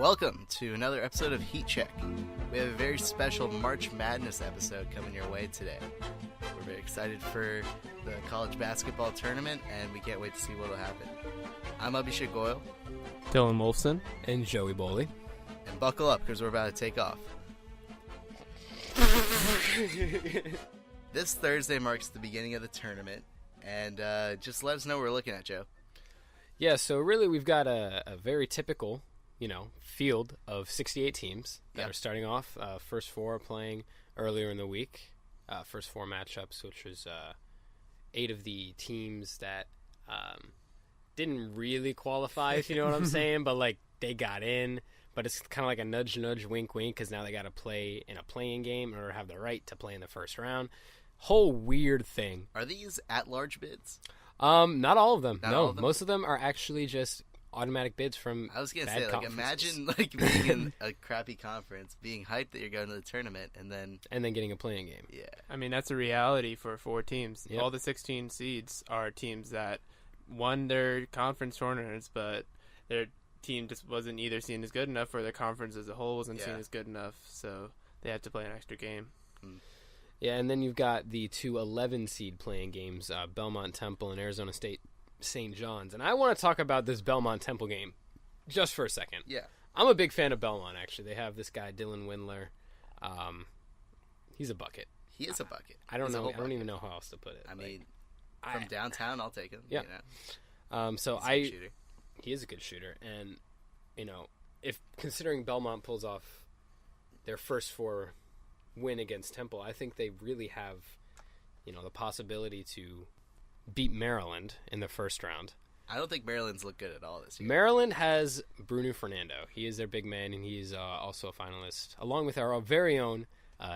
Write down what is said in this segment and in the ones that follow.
Welcome to another episode of Heat Check. We have a very special March Madness episode coming your way today. We're very excited for the college basketball tournament, and we can't wait to see what will happen. I'm Abhishek Goel. Dylan Wolfson. And Joey Bohley. And buckle up, because we're about to take off. This Thursday marks the beginning of the tournament, and just let us know what we're looking at, Joe. Yeah, so really we've got a very typical, field of 68 teams that are starting off. First four playing earlier in the week. First four matchups, which was 8 of the teams that didn't really qualify, if you know what I'm saying, but they got in. But it's kind of like a nudge, nudge, wink, wink, because now they got to play in a playing game or have the right to play in the first round. Whole weird thing. Are these at-large bids? Not all of them. Not no, all of them? Most of them are actually just automatic bids from I was going to bad say, conferences. imagine being in a crappy conference, being hyped that you're going to the tournament, and then getting a playing game. Yeah. I mean, that's a reality for 4 teams. Yep. All the 16 seeds are teams that won their conference tournaments, but their team just wasn't either seen as good enough, or their conference as a whole wasn't seen as good enough, so they had to play an extra game. Yeah, and then you've got the 2 11-seed playing games, Belmont Temple and Arizona State St. John's. And I want to talk about this Belmont Temple game just for a second. Yeah. I'm a big fan of Belmont, actually. They have this guy, Dylan Windler. He's a bucket. He is a bucket. I don't He's a know. whole I don't bucket. even know how else to put it. I mean, from downtown, I'll take him. Yeah. He's a good shooter. He is a good shooter. And, if considering Belmont pulls off their first 4 win against Temple, I think they really have, the possibility to beat Maryland in the first round. I don't think Maryland's looked good at all this year. Maryland has Bruno Fernando. He is their big man, and he's also a finalist, along with our very own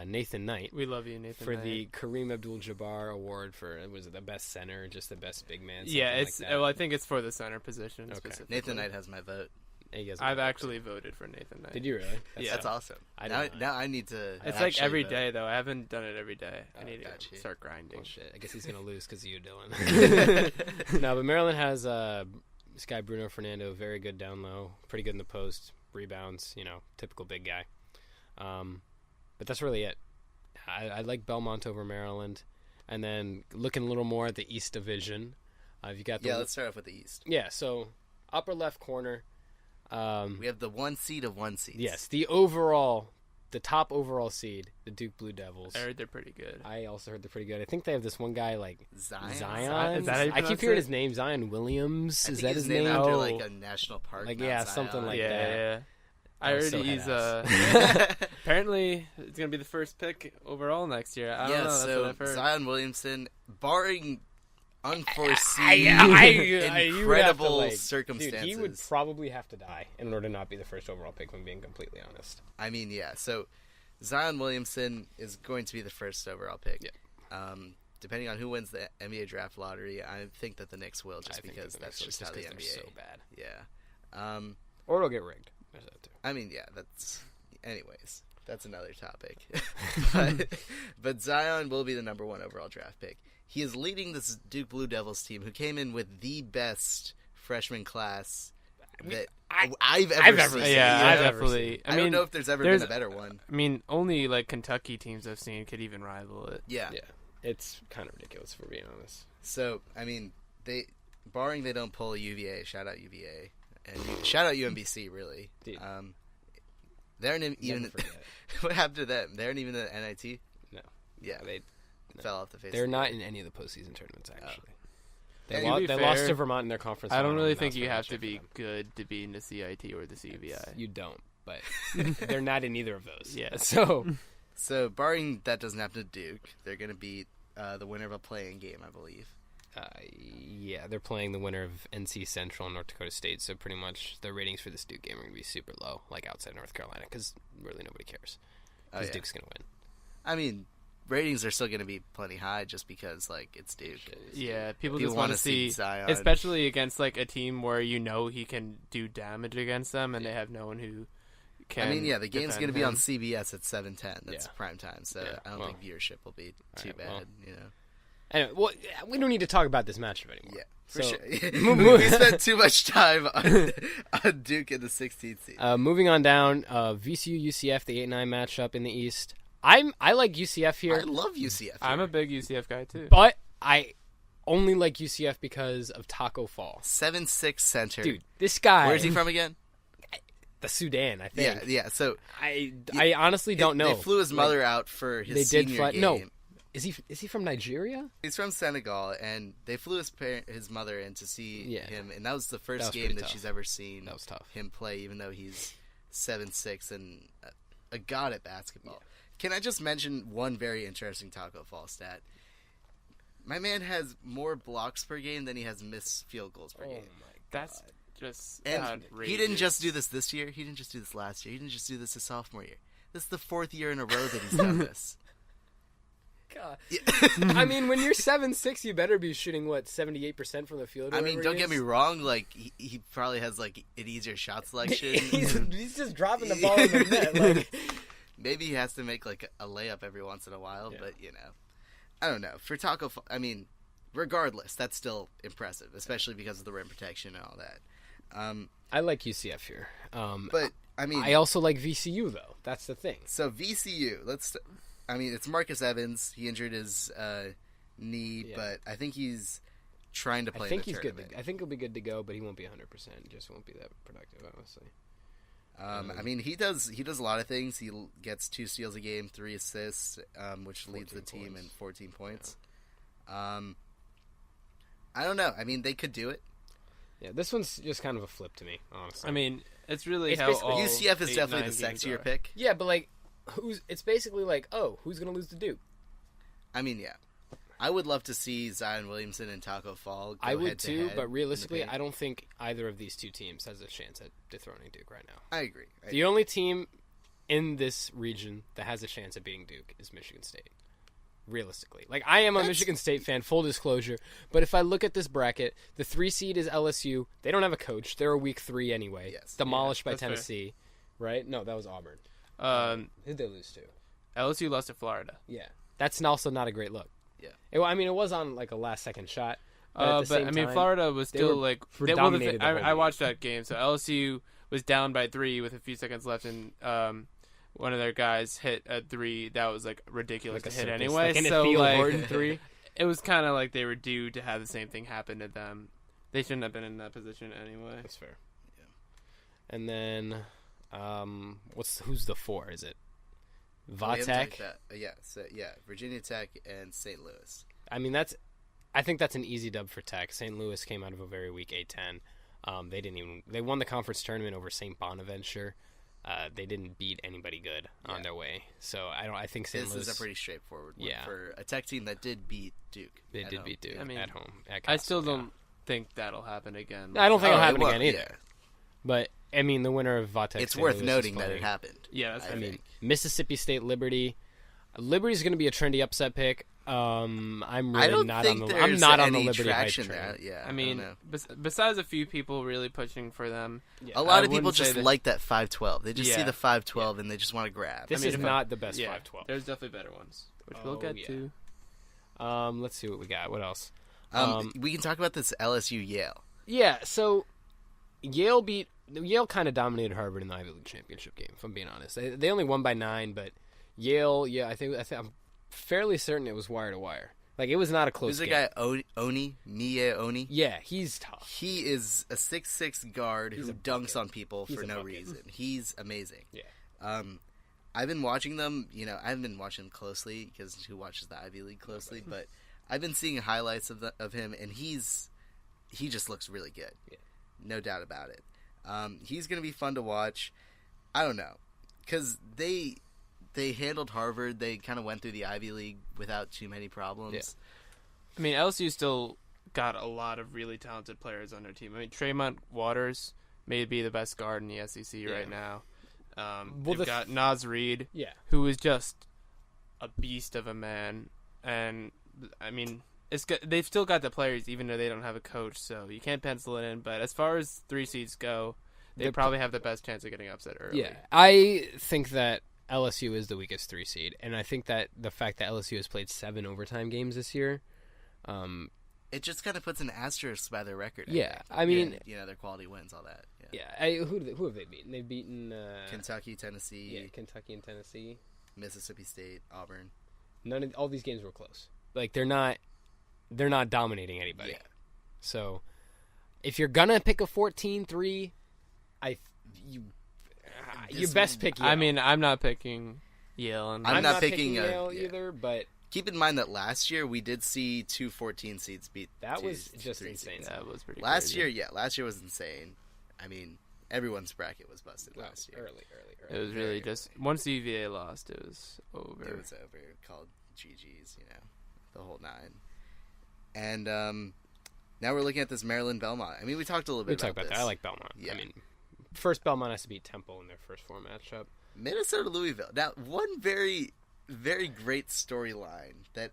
Nathan Knight. We love you, Nathan for Knight. the Kareem Abdul-Jabbar Award for, was it the best center, just the best big man? Yeah, it's like that. well, I think it's for the center position specifically. Nathan Knight has my vote. I've actually voted for Nathan Knight. Did you really? That's awesome. I now I need to. It's like every vote. day, though. I haven't done it every day. I need gotcha. to start grinding. Oh, shit. I guess he's going to lose because of you, Dylan. No, but Maryland has this guy, Bruno Fernando, very good down low, pretty good in the post, rebounds, typical big guy. But that's really it. I like Belmont over Maryland. And then looking a little more at the East Division, you got let's start off with the East. Yeah, so upper left corner. We have the 1 seed of 1 seeds. Yes, the top overall seed, the Duke Blue Devils. I heard they're pretty good. I also heard they're pretty good. I think they have this one guy Zion. Is that how you I keep pronounce hearing it? his name, Zion Williams. I Is think that his his name? after Oh. like a national park. Mount yeah, Zion. something like yeah, that. yeah. I That was heard so he's badass. apparently it's gonna be the first pick overall next year. I don't know. That's what I've heard. Zion Williamson, barring unforeseen, incredible circumstances. Dude, he would probably have to die in order to not be the first overall pick, if I'm being completely honest. I mean, yeah. So Zion Williamson is going to be the first overall pick. Yeah. Depending on who wins the NBA draft lottery, I think that the Knicks will, just because that's just how the NBA. They're so bad. Yeah. Or it'll get rigged. There's that too. I mean, yeah. Anyways, that's another topic. but Zion will be the number 1 overall draft pick. He is leading this Duke Blue Devils team, who came in with the best freshman class that I've ever seen. Yeah, I've definitely. I don't know if there's ever been a better one. I mean, only Kentucky teams I've seen could even rival it. Yeah. Yeah. It's kind of ridiculous, if we're being honest. So, I mean, barring they don't pull UVA, shout out UVA, and shout out UMBC, really. Dude. They aren't even. What happened to them? They aren't even in the NIT? No. Yeah. They fell off the face. They're of the not earth. in any of the postseason tournaments, actually. And They lost to Vermont in their conference. I don't final, really and think that's you very have much to it for be them. good to be in the CIT or the CBI. You don't, but they're not in either of those. Yeah. So, barring that doesn't happen to Duke, they're going to beat the winner of a playing game, I believe. Yeah, they're playing the winner of NC Central and North Dakota State, so pretty much the ratings for this Duke game are going to be super low, like outside North Carolina, because really nobody cares. Because Duke's going to win. I mean, ratings are still going to be plenty high just because, it's Duke. Yeah, people People just want wanna to see see, Zion. especially against a team where he can do damage against them, and they have no one who can. I mean, yeah, the game's going to defend be on him. CBS at 7:10. That's Yeah. prime time, so Yeah, I don't think viewership will be too Alright, bad, well. Anyway, well, we don't need to talk about this matchup anymore. Yeah, for So, sure. We spent too much time on Duke in the 16th seed. Moving on down, VCU UCF, the 8-9 matchup in the East. I like UCF here. I love UCF. Here. I'm a big UCF guy too. But I only like UCF because of Taco Fall. 7'6" center. Dude, this guy. Where's he from again? The Sudan, I think. Yeah. So I honestly don't know. They flew his mother out for his senior game. No, is he from Nigeria? He's from Senegal, and they flew his mother in to see him, and that was the first game that she's ever seen. That was tough. Him play, even though he's 7'6" and a god at basketball. Yeah. Can I just mention one very interesting Taco Fall stat? My man has more blocks per game than he has missed field goals per game. My God. That's just and outrageous. He didn't just do this year. He didn't just do this last year. He didn't just do this his sophomore year. This is the 4th year in a row that he's done this. God. Yeah. I mean, when you're 7'6", you better be shooting 78% from the field. I mean, don't get me wrong. Like he probably has an easier shot selection. he's just dropping the ball in the net. Like maybe he has to make a layup every once in a while, but I don't know. For Taco, I mean, regardless, that's still impressive, especially because of the rim protection and all that. I like UCF here, but I mean, I also like VCU though. That's the thing. So VCU, it's Marcus Evans. He injured his knee, but I think he's trying to play. I think he's good. I think he'll be good to go, but he won't be 100%. Just won't be that productive, honestly. I mean, he does a lot of things. He gets 2 steals a game, 3 assists, which leads the team in 14 points. I don't know. I mean, they could do it. Yeah, this one's just kind of a flip to me, honestly. I mean, it's really how all UCF is definitely the sexier pick. Yeah, but it's basically who's going to lose to Duke? I mean, yeah. I would love to see Zion Williamson and Taco Fall go I would head-to-head too, but realistically, I don't think either of these two teams has a chance at dethroning Duke right now. I agree. The only team in this region that has a chance at beating Duke is Michigan State. Realistically. I am a Michigan State fan, full disclosure, but if I look at this bracket, the 3 seed is LSU. They don't have a coach. They're a week 3 anyway. Yes. Demolished by Tennessee. Fair. Right? No, that was Auburn. Who'd they lose to? LSU lost to Florida. Yeah. That's also not a great look. Yeah. It was on a last-second shot. But I mean, Florida was still I watched that game. So LSU was down by 3 with a few seconds left, and one of their guys hit a 3 that was ridiculous to hit anyway. Horton 3. It was kind of like they were due to have the same thing happen to them. They shouldn't have been in that position anyway. That's fair. Yeah. And then, who's the 4? Is it Vatech? Virginia Tech and St. Louis. I mean, I think that's an easy dub for Tech. St. Louis came out of a very weak A-10. They won the conference tournament over St. Bonaventure. They didn't beat anybody good on their way. So I think St. Louis. This is a pretty straightforward one for a Tech team that did beat Duke. They did beat Duke at home. I still don't think that'll happen again. I don't think it'll happen again either. Yeah. But I mean, the winner of Vatech. It's worth noting that it happened. Yeah, I mean, Mississippi State Liberty. Liberty's going to be a trendy upset pick. I'm not on the Liberty hype train. Yeah, I mean, besides a few people really pushing for them, a lot of people just like that 5-12. They just see the 5-12 and they just want to grab. This is not the best 5-12. There's definitely better ones, which we'll get to. Let's see what we got. What else? We can talk about this LSU Yale. Yeah, so Yale kind of dominated Harvard in the Ivy League championship game. If I'm being honest, they only won by 9, but Yale, I think I'm fairly certain it was wire to wire. It was not a close game. There's a guy, Mie Oni. Yeah, he's tough. He is a 6'6" guard who dunks on people for no reason. He's amazing. Yeah. I've been watching them. I haven't been watching them closely because who watches the Ivy League closely? But I've been seeing highlights of him, and he just looks really good. Yeah. No doubt about it. He's going to be fun to watch. I don't know, because they handled Harvard. They kind of went through the Ivy League without too many problems. Yeah. I mean, LSU still got a lot of really talented players on their team. I mean, Tremont Waters may be the best guard in the SEC right now. They've got Naz Reid, who is just a beast of a man. And, I mean, they've still got the players, even though they don't have a coach, so you can't pencil it in. But as far as 3 seeds go, they probably have the best chance of getting upset early. Yeah, I think that LSU is the weakest 3 seed, and I think that the fact that LSU has played 7 overtime games this year It just kind of puts an asterisk by their record. Yeah, I I mean, and, their quality wins, all that. Yeah. Who have they beaten? They've beaten Kentucky, Tennessee. Yeah, Kentucky and Tennessee. Mississippi State, Auburn. All these games were close. Like they're not dominating anybody. Yeah. So if you're gonna pick a 14-3, you best pick Yale. I mean, I'm not picking Yale. And I'm not picking Yale either, but keep in mind that last year we did see 2 14 seeds beat. That was just insane. Seeds. That was pretty last crazy. year. Yeah, last year was insane. I mean, everyone's bracket was busted last year. Early. It was really just once UVA lost, it was over. It was over. Called GG's, the whole 9. And now we're looking at this Maryland Belmont. I mean, we talked a little bit about this. That. I like Belmont. Yeah. I mean, first Belmont has to beat Temple in their first 4 matchup. Minnesota Louisville. Now, one very, very great storyline that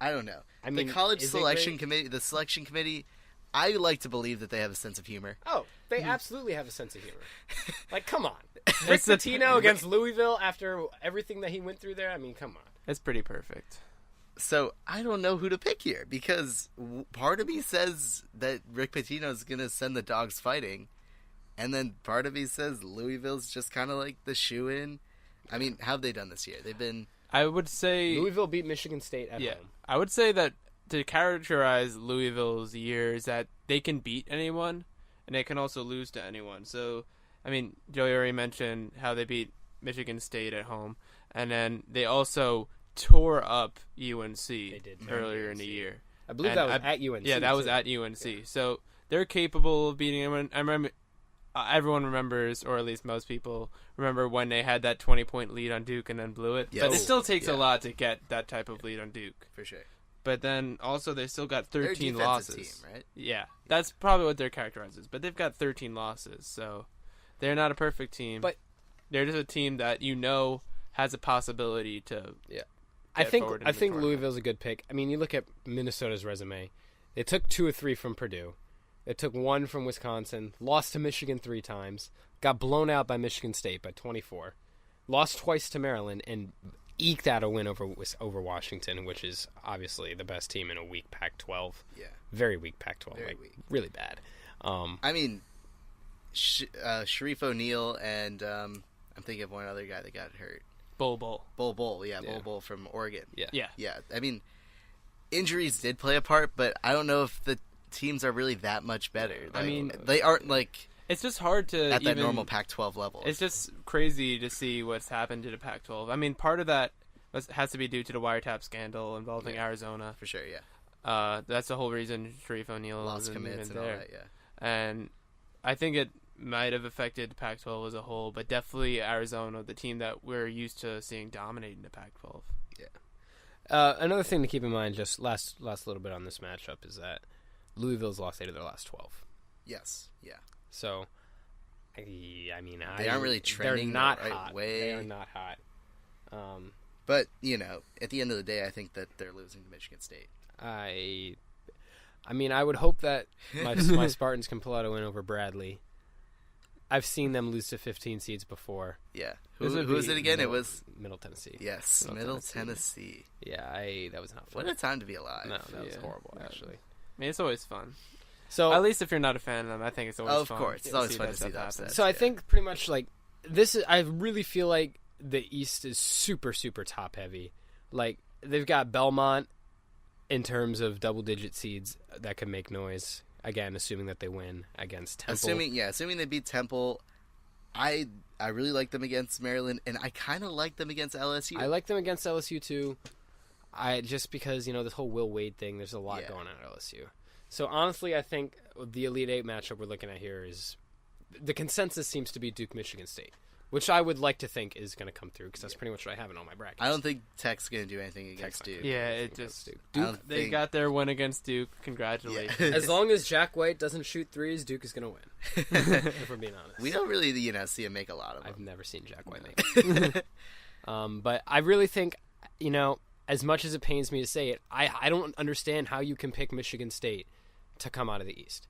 I don't know. I mean, the college selection committee, the selection committee. I like to believe that they have a sense of humor. Oh, they absolutely have a sense of humor. Like, come on. Rick Pitino against Louisville after everything that he went through there? I mean, come on. It's pretty perfect. So, I don't know who to pick here because part of me says that Rick Pitino is going to send the dogs fighting, and then part of me says Louisville's just kind of like the shoe-in. I mean, how have they done this year? They've been... I would say... Louisville beat Michigan State at home. I would say that to characterize Louisville's year is that they can beat anyone, and they can also lose to anyone. So, I mean, Joey already mentioned how they beat Michigan State at home, and then they also tore up UNC earlier in the year. I believe that was at UNC. Yeah, that was at UNC. Yeah. So they're capable of beating anyone. I remember everyone remembers, or at least most people remember, when they had that 20-point lead on Duke and then blew it. Yes. But it still takes a lot to get that type of lead on Duke. For sure. But then also they still got 13 They're a losses. defensive team, right? Yeah, that's probably what they're characterized as. But they've got 13 losses, so they're not a perfect team. But they're just a team that has a possibility to. Yeah, I think Louisville's a good pick. I mean, you look at Minnesota's resume. They took 2 or 3 from Purdue. They took 1 from Wisconsin. Lost to Michigan 3 times. Got blown out by Michigan State by 24. Lost twice to Maryland and eked out a win over Washington, which is obviously the best team in a weak Pac-12. Yeah. Very weak Pac-12. Very weak. Really bad. I mean, Sharif O'Neal and I'm thinking of one other guy that got hurt. Bull. Bull from Oregon. Yeah. I mean, injuries did play a part, but I don't know if the teams are really that much better. I mean, they aren't like it's just hard to at that normal Pac-12 level. It's just crazy to see what's happened to the Pac-12. I mean, part of that has to be due to the wiretap scandal involving Arizona. For sure, yeah. That's the whole reason Sharif O'Neal lost commits and there. all that, yeah. And I think it might have affected the Pac-12 as a whole, but definitely Arizona, the team that we're used to seeing dominating the Pac-12. Yeah. Another thing to keep in mind, just last little bit on this matchup, is that Louisville's lost 8 of their last 12. Yes, yeah. So, I mean, they aren't really trending they're not the right hot. way. They are not hot. But, at the end of the day, I think that they're losing to Michigan State. I mean, I would hope that my Spartans can pull out a win over Bradley. I've seen them lose to 15 seeds before. Yeah. Who was it again? It was Middle Tennessee. Yes, Middle Tennessee. Yeah, that was not fun. What a time to be alive. No, that was horrible, actually. I mean, it's always fun. So at least if you're not a fan of them, I think it's always fun. Of course, it's always fun to see that upset. So I think pretty much like this is. I really feel like the East is super, super top heavy. Like they've got Belmont in terms of double-digit seeds that can make noise. Again, assuming that they win against Temple. Assuming they beat Temple, I really like them against Maryland, and I kind of like them against LSU. I like them against LSU too. Just because this whole Will Wade thing. There's a lot going on at LSU. So honestly, I think the Elite Eight matchup we're looking at here is the consensus seems to be Duke Michigan State, which I would like to think is going to come through because that's pretty much what I have in all my brackets. I don't think Tech's going to do anything against Duke. Yeah, it just Duke. They got their win against Duke. Congratulations. Yeah. As long as Jack White doesn't shoot threes, Duke is going to win. If we're being honest, we don't really see him make a lot of them. I've never seen Jack White make it. But I really think as much as it pains me to say it, I don't understand how you can pick Michigan State to come out of the East.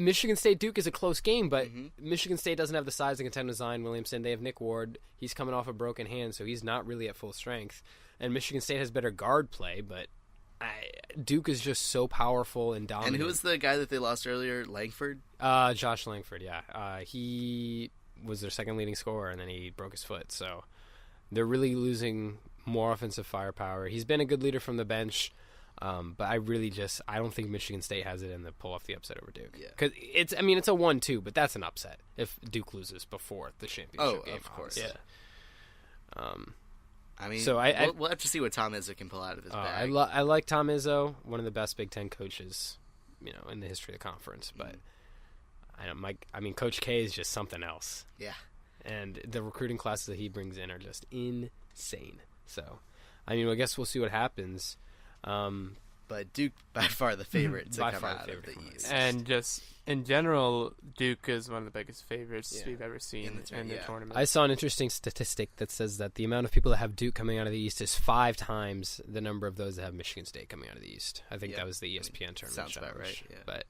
Michigan State Duke is a close game, but Michigan State doesn't have the size to contend with Zion Williamson. They have Nick Ward. He's coming off a broken hand, so he's not really at full strength. And Michigan State has better guard play, but Duke is just so powerful and dominant. And who was the guy that they lost earlier? Langford? Josh Langford, yeah. He was their second leading scorer, and then he broke his foot. So they're really losing more offensive firepower. He's been a good leader from the bench, but I don't think Michigan State has it in to pull off the upset over Duke. Yeah. Because it's a 1-2, but that's an upset if Duke loses before the championship game. Oh, of course. Yeah. So we'll have to see what Tom Izzo can pull out of his bag. I like Tom Izzo, one of the best Big Ten coaches, in the history of the conference. But Coach K is just something else. Yeah. And the recruiting classes that he brings in are just insane. So, I guess we'll see what happens. But Duke, by far the favorite to come out of the East. And just in general, Duke is one of the biggest favorites we've ever seen in the tournament. I saw an interesting statistic that says that the amount of people that have Duke coming out of the East is 5 times the number of those that have Michigan State coming out of the East. I think that was the ESPN tournament. Sounds challenge. about right. Yeah. But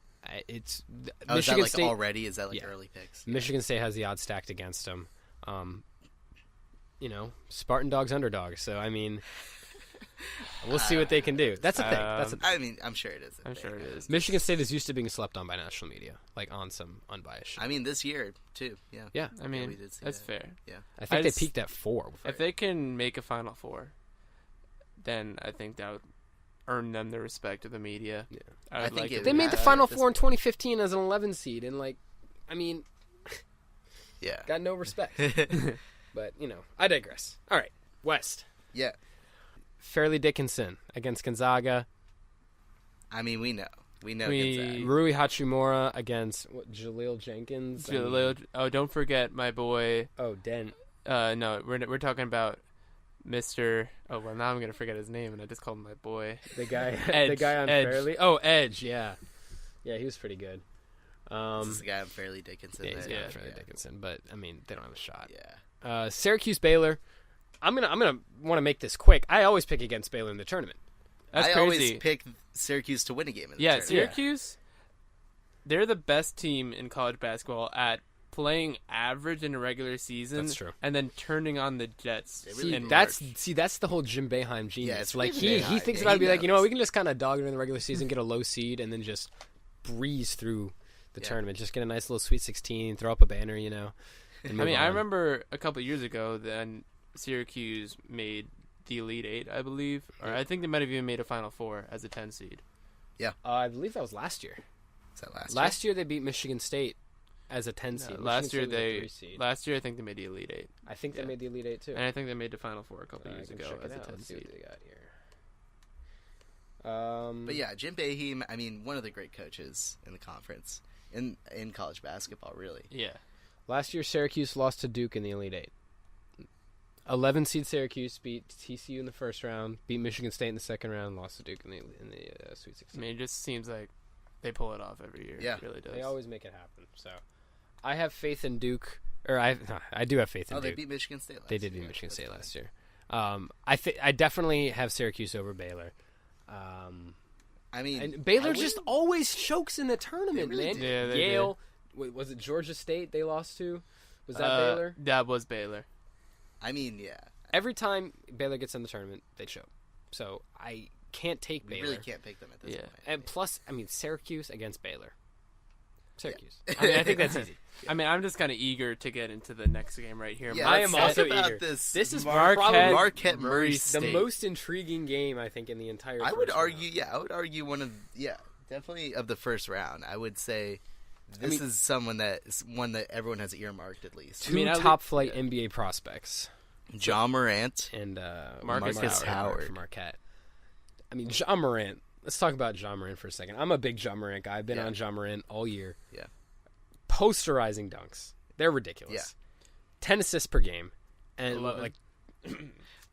it's Michigan State already? Is that early picks? Michigan State has the odds stacked against them. Spartan Dogs underdogs. So we'll see what they can do. That's a thing. I'm sure it is. I'm sure it is. Michigan State is used to being slept on by national media, like on some unbiased shit. This year too. Yeah. Yeah. we did see that's that. fair. Yeah. I think they peaked at 4. If they can make a Final Four, then I think that would earn them the respect of the media. Yeah. I think they made the Final Four in 2015 as an 11 seed, and yeah, got no respect. But I digress. All right, West. Yeah. Fairleigh Dickinson against Gonzaga. We know Gonzaga. Rui Hachimura against Jaleel Jenkins. Don't forget my boy. Dent. No, we're talking about Mr. Oh well, now I'm gonna forget his name, and I just called him my boy. The guy, Edge. the guy on Edge. Fairleigh. Oh, Edge. Yeah, he was pretty good. This is the guy on Fairleigh Dickinson. Yeah, Fairleigh Dickinson, but they don't have a shot. Yeah. Syracuse Baylor. I'm gonna want to make this quick. I always pick against Baylor in the tournament. That's I crazy. always pick Syracuse to win a game in the tournament. Syracuse. They're the best team in college basketball at playing average in a regular season. That's true. And then turning on the Jets. That's the whole Jim Boeheim genius. Yeah, it's like really he thinks about it, be like, we can just kind of dog it in the regular season, get a low seed, and then just breeze through the tournament. Just get a nice little Sweet 16, throw up a banner, And I remember a couple of years ago then Syracuse made the Elite Eight, I believe, or I think they might have even made a Final Four as a 10 seed. Yeah, I believe that was last year. Is that last year? Last year they beat Michigan State as a 10 seed. Last year I think they made the Elite Eight. I think they made the Elite Eight too. And I think they made the Final Four a couple years ago as a 10 Let's see seed. what they got here. But yeah, Jim Boeheim, one of the great coaches in the conference, in college basketball, really. Yeah. Last year, Syracuse lost to Duke in the Elite Eight. 11 seed Syracuse beat TCU in the first round, beat Michigan State in the second round, lost to Duke in the Sweet 16. It just seems like they pull it off every year. Yeah. It really does. They always make it happen. So, I have faith in Duke, or I do have faith in Duke. They beat Michigan State last year. They did beat Michigan State last year. I definitely have Syracuse over Baylor. And Baylor just always chokes in the tournament, really man. do. Yeah, they Yale, was it Georgia State they lost to? Was that Baylor? That was Baylor. Yeah. Every time Baylor gets in the tournament, they choke. So I can't take Baylor. You really can't pick them at this point. And plus, Syracuse against Baylor. Syracuse. I think that's easy. I'm just kind of eager to get into the next game right here. Yeah, I am also eager. This is Marquette Murray State. The most intriguing game, I think, in the entire I would round. argue one of definitely of the first round. I would say this is one that everyone has earmarked at least. Two top flight NBA prospects. Ja Morant and Marcus Howard from Marquette. Ja Morant. Let's talk about Ja Morant for a second. I'm a big Ja Morant guy. I've been on Ja Morant all year. Yeah. Posterizing dunks. They're ridiculous. Yeah. 10 assists per game. And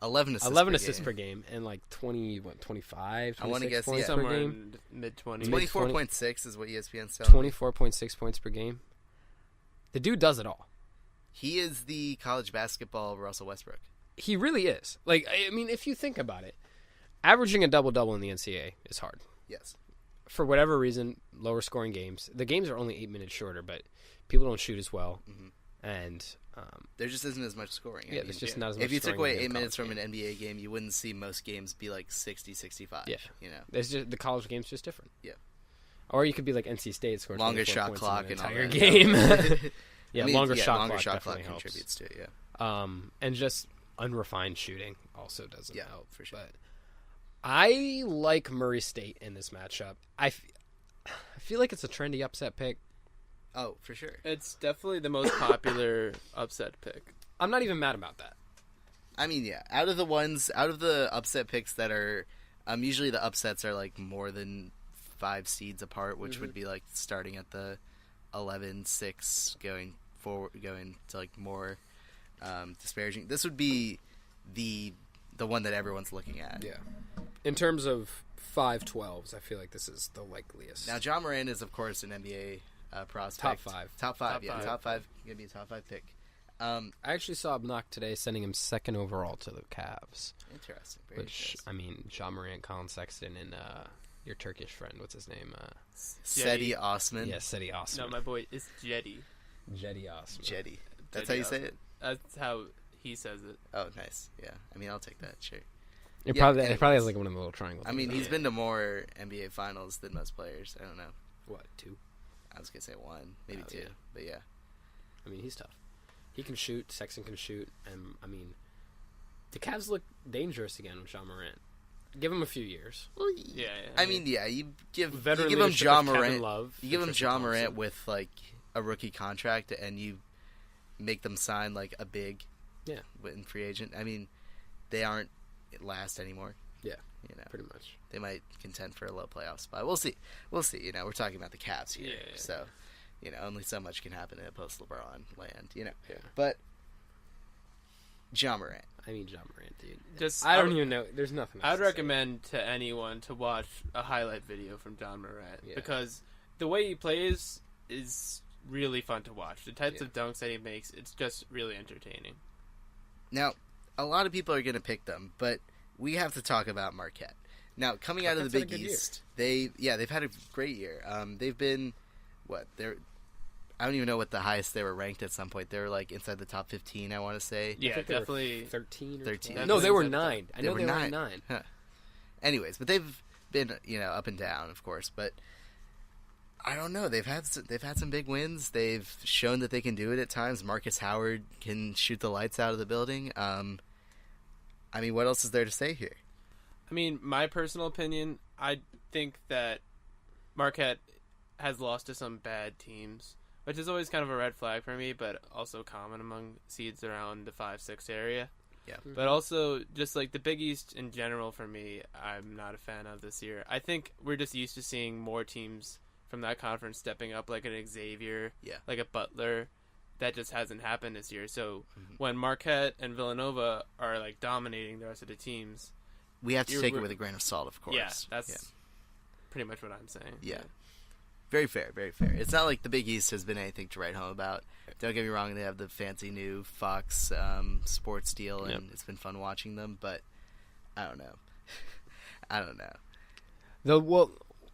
11 assists per game. And 25, 26 points per somewhere game. in mid-20s. 24.6 is what ESPN's telling me. 24.6 points per game. The dude does it all. He is the college basketball Russell Westbrook. He really is. If you think about it, averaging a double-double in the NCAA is hard. Yes. For whatever reason, lower scoring games. The games are only 8 minutes shorter, but people don't shoot as well. Mm-hmm. And there just isn't as much scoring. Yeah, there's just not as much If you took scoring away in 8 minutes from college an NBA game, you wouldn't see most games be like 60, 65. Yeah. You know? There's just, the college game's just different. Yeah. Or you could be like NC State, score longer 24 shot points clock in and an all entire that. game. Yeah, I mean, longer shot longer clock shot definitely clock helps. contributes to it, yeah. And just unrefined shooting also doesn't Yeah, help. for sure. But I like Murray State in this matchup. I feel like it's a trendy upset pick. Oh, for sure. It's definitely the most popular upset pick. I'm not even mad about that. I mean, yeah, out of the upset picks that are, usually the upsets are like more than 5 seeds apart, which would be like starting at the 11-6 going to like more disparaging. This would be the one that everyone's looking at. Yeah. In terms of 5-12s, I feel like this is the likeliest. Now, John Moran is, of course, an NBA prospect. Top 5. Top 5, yeah. five. Top 5. Going to be a top 5 pick. I actually saw Knock today sending him 2nd overall to the Cavs. Interesting. Very Which, interesting. I mean, John Morant, Colin Sexton, and your Turkish friend, what's his name? Seti Osman. Yeah, Seti Osman. No, my boy is Jetty. Jetty Osman. Jetty. That's Jetty how you say Osman. it? That's how he says it. Oh, nice. Yeah. I mean, I'll take that. Sure. It Yeah, probably anyways. has like one of the little triangles. I mean, on it. he's been to more NBA finals than most players. I don't know. What, 2? I was going to say 1, maybe 2. Yeah. But yeah. I mean, he's tough. He can shoot. Sexton can shoot. And, I mean, the Cavs look dangerous again with John Morant. Give him a few years. Well, Yeah. I mean, yeah, you give Veteran him leadership John of Kevin Morant. Love, You give him Tristan John Morant Thompson. with like a rookie contract, and you make them sign like a big, in free agent. I mean, they aren't last anymore. Yeah, you know, pretty much. they might contend for a low playoff spot. We'll see. We'll see. You know, we're talking about the Cavs here, Yeah. so you know, only so much can happen in a post LeBron land. You know, Yeah. but John Morant. I mean, John Morant, dude. Just I don't even know. There's nothing else I'd to say. recommend to anyone to watch a highlight video from John Morant Yeah. because the way he plays is really fun to watch. The types Yeah. of dunks that he makes, it's just really entertaining. Now, a lot of people are going to pick them, but we have to talk about Marquette. Now, coming out of the Marquette's Big had a good East, they've had a great year. They've been I don't even know what the highest they were ranked at some point. They were like inside the top 15, I want to say. I Yeah, think they were definitely. 13 or 13. 12. No, they were Definitely 9. I know they were 9. Huh. Anyways, but they've been, you know, up and down, of course, but I don't know. They've had some big wins. They've shown that they can do it at times. Marcus Howard can shoot the lights out of the building. I mean, what else is there to say here? I mean, my personal opinion, I think that Marquette has lost to some bad teams, which is always kind of a red flag for me, but also common among seeds around the 5-6 area. Yeah. But also, just like the Big East in general for me, I'm not a fan of this year. I think we're just used to seeing more teams from that conference stepping up, like an Xavier, like a Butler. That just hasn't happened this year. So when Marquette and Villanova are like dominating the rest of the teams, We have to take it with a grain of salt, of course. yeah, that's pretty much what I'm saying. Yeah. Very fair, very fair. It's not like the Big East has been anything to write home about. Don't get me wrong, they have the fancy new Fox sports deal, and it's been fun watching them, but I don't know. I don't know.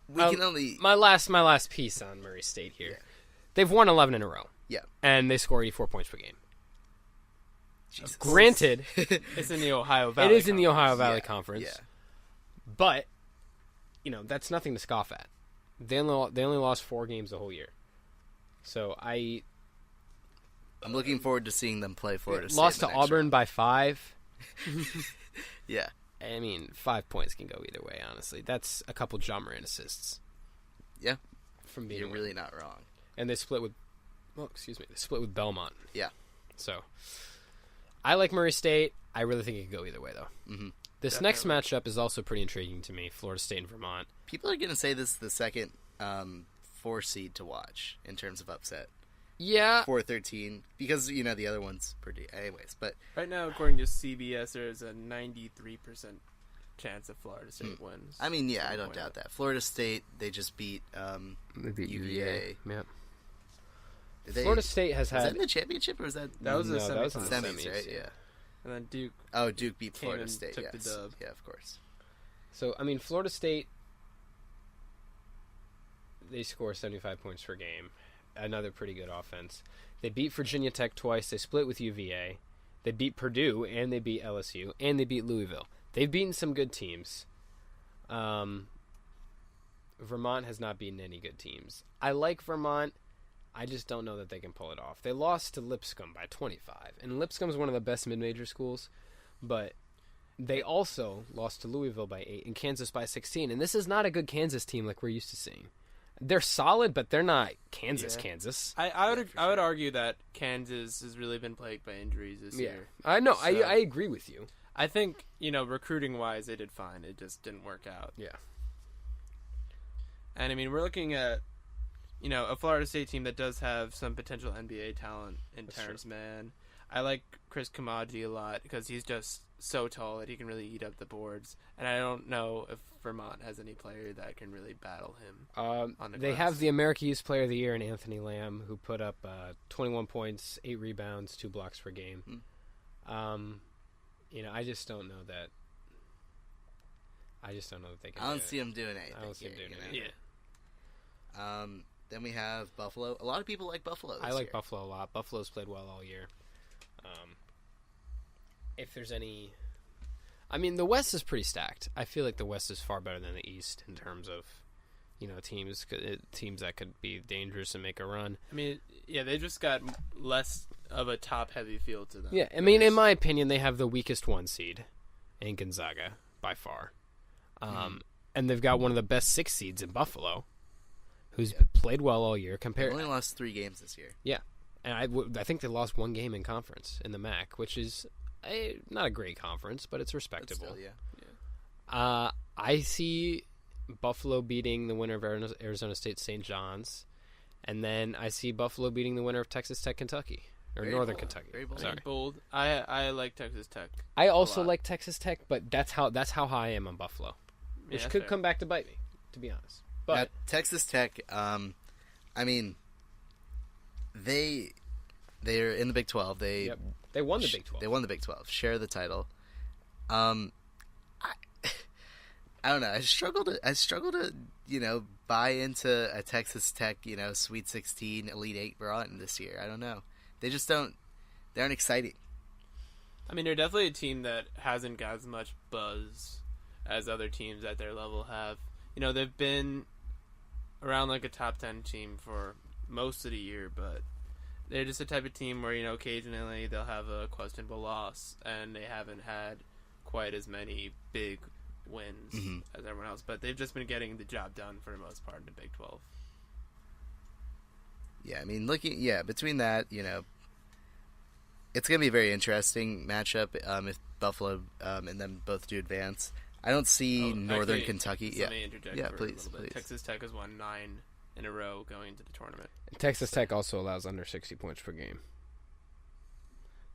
We can only... My last piece on Murray State here. Yeah. They've won 11 in a row. Yeah. And they score 84 points per game. Jesus. Granted, It's in the Ohio Valley. it is in the Ohio Conference. Valley Yeah, Conference. yeah. But, you know, that's nothing to scoff at. They only lost 4 games the whole year. So I'm looking forward to seeing them play Florida State. lost in to the next Auburn round. by 5. Yeah. I mean, 5 points can go either way, honestly. That's a couple John Morant assists. Yeah. From being You're a really not wrong. And they split with Belmont. Yeah. So I like Murray State. I really think it could go either way, though. Mm-hmm. This next matchup is also pretty intriguing to me. Florida State and Vermont. People are going to say this is the second 4 seed to watch in terms of upset. Yeah. 4-13, because, you know, the other one's pretty... Anyways, but... Right now, according to CBS, there is a 93% chance that Florida State wins. I mean, yeah, I don't doubt that. Florida State, they just beat UVA. Yep. Did they- Florida State has Was that had... in the championship, or was that... That was No, a that was in the semifinal. semis, right? Yeah. And then Duke. Oh, Duke beat Came Florida and State, took yes. the dub. Yeah, of course. So, I mean, Florida State, they score 75 points per game. another pretty good offense. They beat Virginia Tech twice. They split with UVA. They beat Purdue, and they beat LSU, and they beat Louisville. They've beaten some good teams. Vermont has not beaten any good teams. I like Vermont. I just don't know that they can pull it off. They lost to Lipscomb by 25, and Lipscomb's one of the best mid-major schools, but they also lost to Louisville by 8 and Kansas by 16, and this is not a good Kansas team like we're used to seeing. They're solid, but they're not Kansas. I would argue that Kansas has really been plagued by injuries this year. I know. So, I agree with you. I think, recruiting-wise, they did fine. It just didn't work out. Yeah. And, I mean, we're looking at, a Florida State team that does have some potential NBA talent in Terrence Mann. I like Chris Kamaji a lot because he's just so tall that he can really eat up the boards. And I don't know if Vermont has any player that can really battle him on the They glass. have the America Youth Player of the Year in Anthony Lamb, who put up 21 points, 8 rebounds, 2 blocks per game. I just don't know that. They can. I don't see him doing anything. I don't see him doing anything. Yeah. Then we have Buffalo. A lot of people like Buffalo this I like year. Buffalo a lot. Buffalo's played well all year. If there's any... I mean, the West is pretty stacked. I feel like the West is far better than the East in terms of, teams that could be dangerous and make a run. I mean, yeah, they just got less of a top-heavy field to them. Yeah, I mean, in my opinion, they have the weakest 1 seed in Gonzaga, by far. And they've got one of the best 6 seeds in Buffalo, who's played well all year. They only lost 3 games this year. Yeah, and I think they lost 1 game in conference in the MAC, which is not a great conference, but it's respectable. But still, I see Buffalo beating the winner of Arizona State St. John's, and then I see Buffalo beating the winner of Texas Tech Kentucky, or Very Northern bold. Kentucky. Very bold. Sorry. Bold. I like Texas Tech. I also like Texas Tech, but that's how high I am on Buffalo, which Yeah, could fair. come back to bite me, to be honest. Now, But Texas Tech, I mean, they're in the Big 12. They won the Big 12. They won the Big 12. Share the title. I don't know. I struggle to buy into a Texas Tech Sweet 16 Elite 8 run this year. I don't know. They just don't. They aren't exciting. I mean, they're definitely a team that hasn't got as much buzz as other teams at their level have. They've been around like a top 10 team for most of the year, but they're just the type of team where, occasionally they'll have a questionable loss, and they haven't had quite as many big wins as everyone else. But they've just been getting the job done for the most part in the Big 12. Yeah, I mean, between that, it's going to be a very interesting matchup if Buffalo and them both do advance. I don't see Northern Kentucky. Let me interject Yeah, for a please. little bit. Texas Tech has won 9 in a row going into the tournament. Texas Tech also allows under 60 points per game.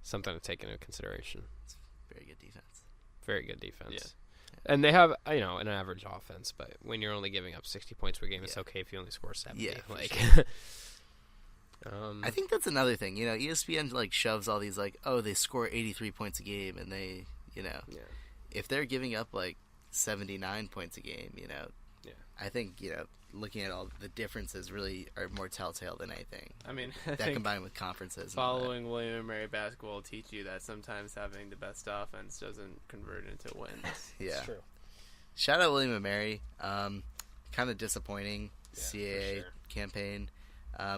Something to take into consideration. Very good defense. Very good defense. Yeah. And they have, an average offense, but when you're only giving up 60 points per game, it's okay if you only score 70. Yeah, For I think that's another thing. ESPN shoves all these they score 83 points a game, and they, if they're giving up 79 points a game, I think looking at all the differences really are more telltale than anything. I mean, That combined with conferences. Following William & Mary basketball will teach you that sometimes having the best offense doesn't convert into wins. Yeah. It's true. Shout out William & Mary. Kind of disappointing CAA for sure. campaign.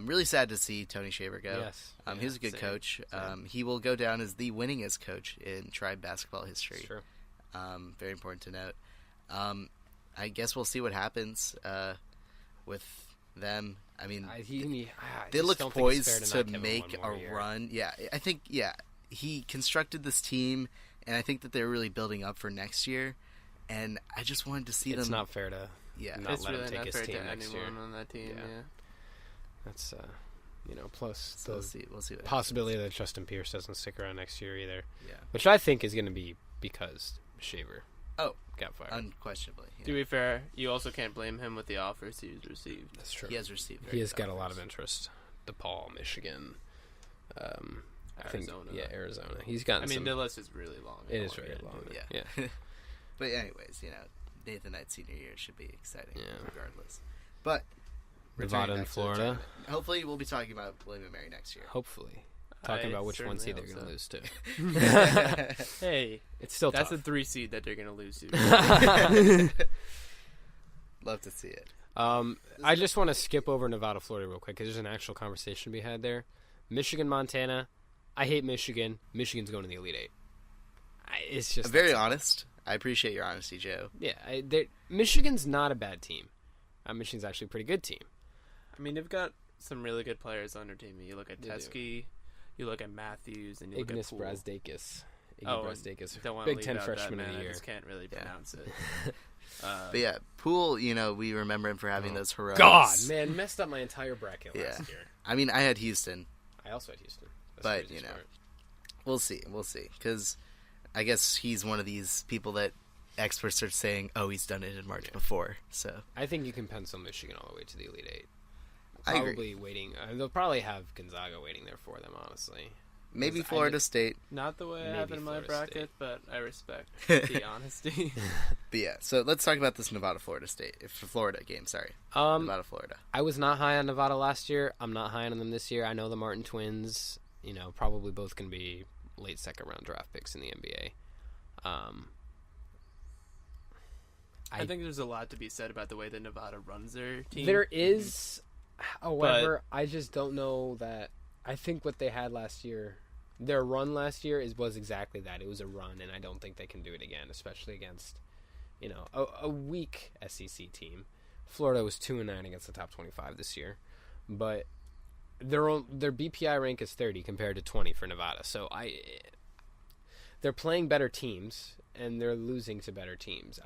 Really sad to see Tony Shaver go. Yes. He was a good same. coach. Same. He will go down as the winningest coach in Tribe basketball history. It's true. Very important to note. I guess we'll see what happens with them. I mean, they look poised to make a run. Yeah, I think, he constructed this team, and I think that they're really building up for next year. And I just wanted to see them. It's not fair to not It's let him really take not his fair team to next year. anyone on that team, yeah. That's, plus So we'll see what possibility that Justin Pierce doesn't stick around next year either. Yeah. Which I think is going to be because Shaver got fired. Unquestionably. Yeah. To be fair, you also can't blame him with the offers he's received. That's true. He has received. He has very got a good lot of offers. interest. DePaul, Michigan, Arizona. Arizona. He's gotten some. the list is really long. It is very long. Yeah. Yeah. But anyways, Nathan Knight's senior year should be exciting Yeah. regardless. But Nevada and back to the Florida. tournament. Hopefully, we'll be talking about William & Mary next year. Hopefully. Talking about which one seed they're going to lose to. Hey, it's still that's tough. a 3 seed that they're going to lose to. Love to see it. I just want to skip over Nevada, Florida real quick because there's an actual conversation to be had there. Michigan, Montana. I hate Michigan. Michigan's going to the Elite Eight. It's just Very honest. I appreciate your honesty, Joe. Yeah, Michigan's not a bad team. Michigan's actually a pretty good team. I mean, they've got some really good players on their team. You look at Teskey, you look at Matthews, and you look Ignas at Poole. Brazdeikis. Don't want Big to 10 leave out freshman that of man. the year. I just can't really pronounce it. But yeah, Poole, we remember him for having those heroics. God, man, messed up my entire bracket last year. I mean, I had Houston. I also had Houston. That's but, smart. We'll see. Because I guess he's one of these people that experts are saying, oh, he's done it in March before. So I think you can pencil Michigan all the way to the Elite Eight. I agree. Waiting. They'll probably have Gonzaga waiting there for them, honestly. Maybe Florida State. Not the way I have it in my bracket, but I respect the honesty. But yeah, so let's talk about this Nevada-Florida game. Sorry, Nevada-Florida. I was not high on Nevada last year. I'm not high on them this year. I know the Martin twins, probably both can be late second-round draft picks in the NBA. I think there's a lot to be said about the way that Nevada runs their team. There is, however, I just don't know that. I think what they had last year, their run last year was exactly that. It was a run, and I don't think they can do it again, especially against, a weak SEC team. Florida was 2-9 against the top 25 this year, but their BPI rank is 30 compared to 20 for Nevada. So they're playing better teams and they're losing to better teams.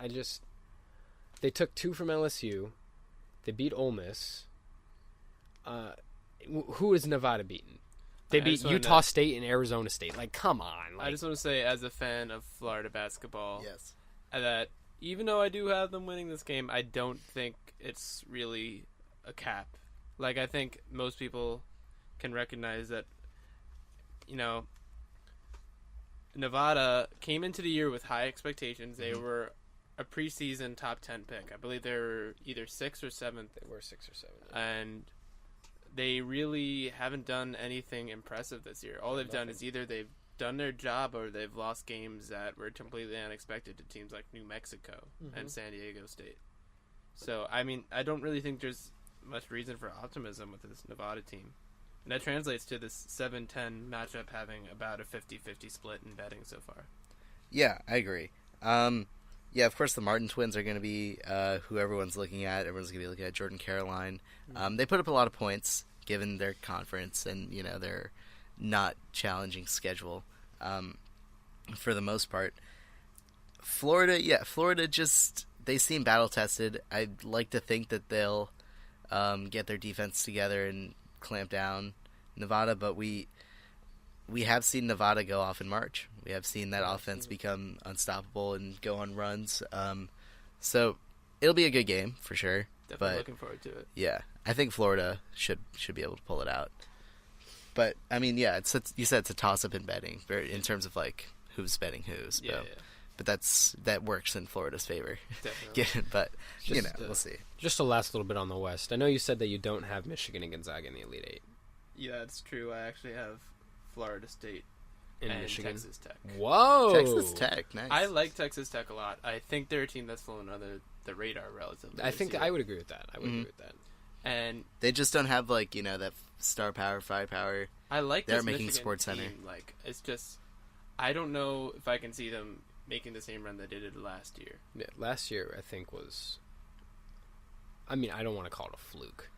They took 2 from LSU. They beat Ole Miss. Who has Nevada beaten? They beat Utah State and Arizona State. Like, come on. I just want to say, as a fan of Florida basketball, yes, that even though I do have them winning this game, I don't think it's really a cap. Like, I think most people can recognize that, Nevada came into the year with high expectations. They were a preseason top 10 pick. I believe they were either 6th or 7th. They were 6 or 7. And they really haven't done anything impressive this year. All they've done is either they've done their job or they've lost games that were completely unexpected to teams like New Mexico and San Diego State. So, I mean, I don't really think there's much reason for optimism with this Nevada team. And that translates to this 7-10 matchup having about a 50-50 split in betting so far. Yeah, I agree. Yeah, of course the Martin twins are going to be who everyone's looking at. Everyone's going to be looking at Jordan Caroline. They put up a lot of points given their conference and, their not challenging schedule for the most part. Florida just, they seem battle-tested. I'd like to think that they'll get their defense together and clamp down Nevada, but we have seen Nevada go off in March. We have seen that offense become unstoppable and go on runs. So it'll be a good game for sure. Definitely looking forward to it. Yeah, I think Florida should be able to pull it out. But I mean, yeah, you said it's a toss-up in betting, in terms of like who's betting who's. Yeah. But that works in Florida's favor. Definitely. But we'll see. Just to last a little bit on the West. I know you said that you don't have Michigan and Gonzaga in the Elite Eight. Yeah, that's true. I actually have Florida State and Michigan. Texas Tech. Whoa! Texas Tech, nice. I like Texas Tech a lot. I think they're a team that's flown under the radar relatively. I think I would agree with that. And they just don't have that star power, firepower. I like they're this making Michigan Sports team. Center. Like, it's just, I don't know if I can see them making the same run they did last year. Yeah, last year I think was. I mean, I don't want to call it a fluke.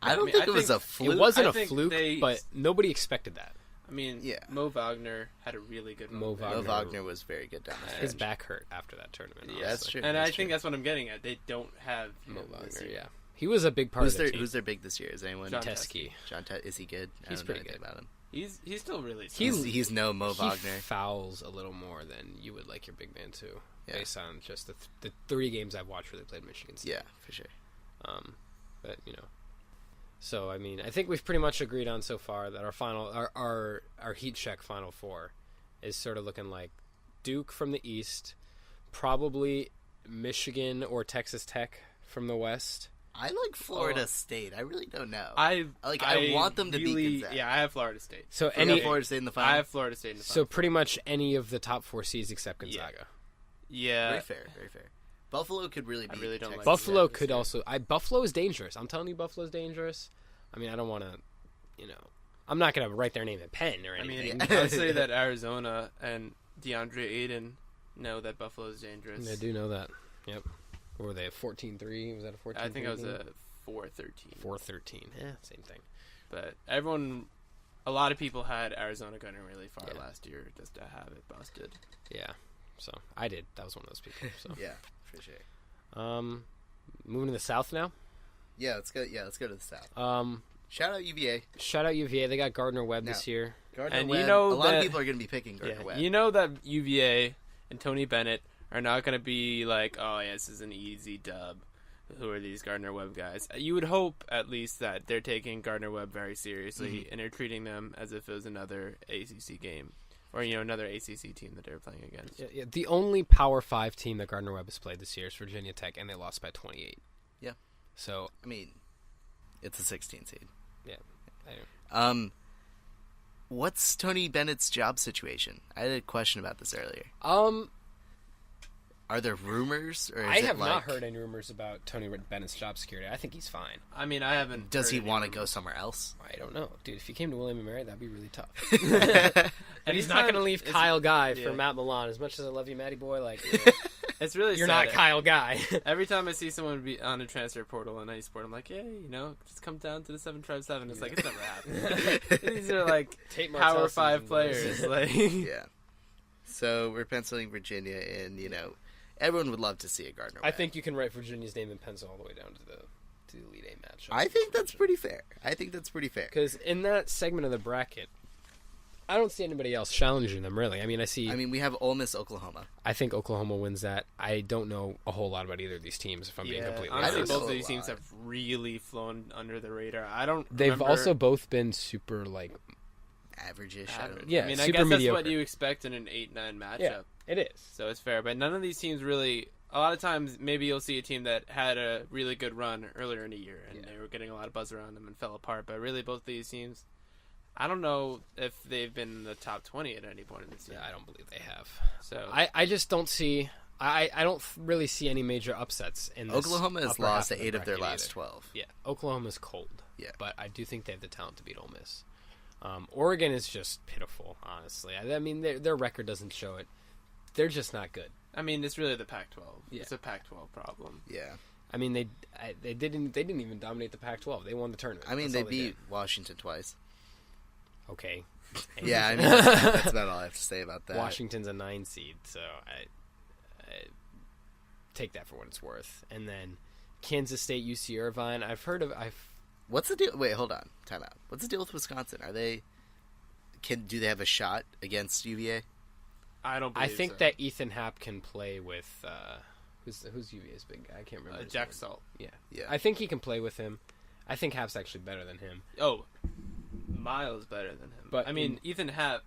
I don't think it was a fluke. It wasn't a fluke, but nobody expected that. I mean, Mo Wagner had a really good run. Mo Wagner was very good down the stretch. His back hurt after that tournament. Yeah, that's true. And I think that's what I'm getting at. They don't have Mo Wagner. Yeah, he was a big part of the team. Who's their big this year? Is anyone? Teskey. Is he good? He's pretty good about him. He's still really. He's no Mo Wagner. He fouls a little more than you would like your big man to, based on just the 3 games I've watched where they played Michigan State. Yeah, for sure. But So I mean, I think we've pretty much agreed on so far that our heat check Final Four is sort of looking like Duke from the East, probably Michigan or Texas Tech from the West, I like Florida State. I really don't know. I want them to beat Gonzaga. Yeah, I have Florida State. So You have Florida State in the final. I have Florida State in the final. So pretty much any of the top 4 seeds except Gonzaga. Yeah. Very fair. Very fair. Buffalo could really be. I really don't like Buffalo could also. Buffalo is dangerous. I'm telling you, Buffalo's dangerous. I mean, I don't want to. I'm not gonna write their name in pen or anything. I would say that Arizona and DeAndre Ayton know that Buffalo is dangerous. They do know that. Yep. What were they, 14-3? Was that a 14-3? I think it was a 4-13. 4-13. Yeah, same thing. But a lot of people had Arizona going really far last year just to have it busted. Yeah. So I did. That was one of those people. So. Yeah, for sure. Moving to the South now. Yeah, let's go. Yeah, let's go to the South. Shout out UVA. Shout out UVA. They got Gardner Webb this year. Gardner Webb. A lot of people are going to be picking Gardner Webb. You know that UVA and Tony Bennett are not going to be like, oh, yeah, this is an easy dub. Who are these Gardner Webb guys? You would hope, at least, that they're taking Gardner Webb very seriously and they're treating them as if it was another ACC game or, another ACC team that they're playing against. Yeah, the only Power 5 team that Gardner Webb has played this year is Virginia Tech, and they lost by 28. Yeah. So, I mean, it's a 16 seed. Yeah. What's Tony Bennett's job situation? I had a question about this earlier. Are there rumors, or I have not heard any rumors about Tony Bennett's job security. I think he's fine. I mean, I haven't. Does he want to go somewhere else? I don't know, dude. If he came to William & Mary, that'd be really tough. And he's not going to leave Kyle Guy for Matt Milan. As much as I love you, Matty boy, it's really you're sad. Not Kyle Guy. Every time I see someone be on a transfer portal on any sport, I'm like, hey, just come down to the 7x7. It's like it's never happened. These are Power 5 players. Yeah. So we're penciling Virginia in. Everyone would love to see a Gardner Webb. I think you can write Virginia's name in pencil all the way down to the Elite 8 match. I think that's pretty fair. Because in that segment of the bracket, I don't see anybody else challenging them, really. I mean, we have Ole Miss, Oklahoma. I think Oklahoma wins that. I don't know a whole lot about either of these teams, if I'm being completely honest. Honestly, both of these teams have really flown under the radar. They've also both been super, average-ish. Yeah, I mean, super I guess mediocre. That's what you expect in an 8-9 matchup. Yeah, it is. So it's fair. But none of these teams really... A lot of times, maybe you'll see a team that had a really good run earlier in the year, and they were getting a lot of buzz around them and fell apart. But really, both of these teams... I don't know if they've been in the top 20 at any point in the season. Yeah, I don't believe they have. So I just don't see... I don't really see any major upsets in this. Oklahoma has lost 8 of their last 12. Yeah, Oklahoma's cold. Yeah. But I do think they have the talent to beat Ole Miss. Oregon is just pitiful, honestly. I mean, their record doesn't show it. They're just not good. I mean, it's really the Pac-12. Yeah. It's a Pac-12 problem. Yeah. I mean, they didn't even dominate the Pac-12. They won the tournament. I mean, they beat Washington twice. Okay. Yeah, I mean, that's about all I have to say about that. Washington's a 9 seed, so I take that for what it's worth. And then Kansas State, UC Irvine. What's the deal? Wait, hold on. Time out. What's the deal with Wisconsin? Do they have a shot against UVA? I don't believe I think so. that Ethan Happ can play with who's UVA's big guy? I can't remember. Jack Salt. Yeah. I think he can play with him. I think Happ's actually better than him. Oh, miles better than him. But I mean, Ethan Happ,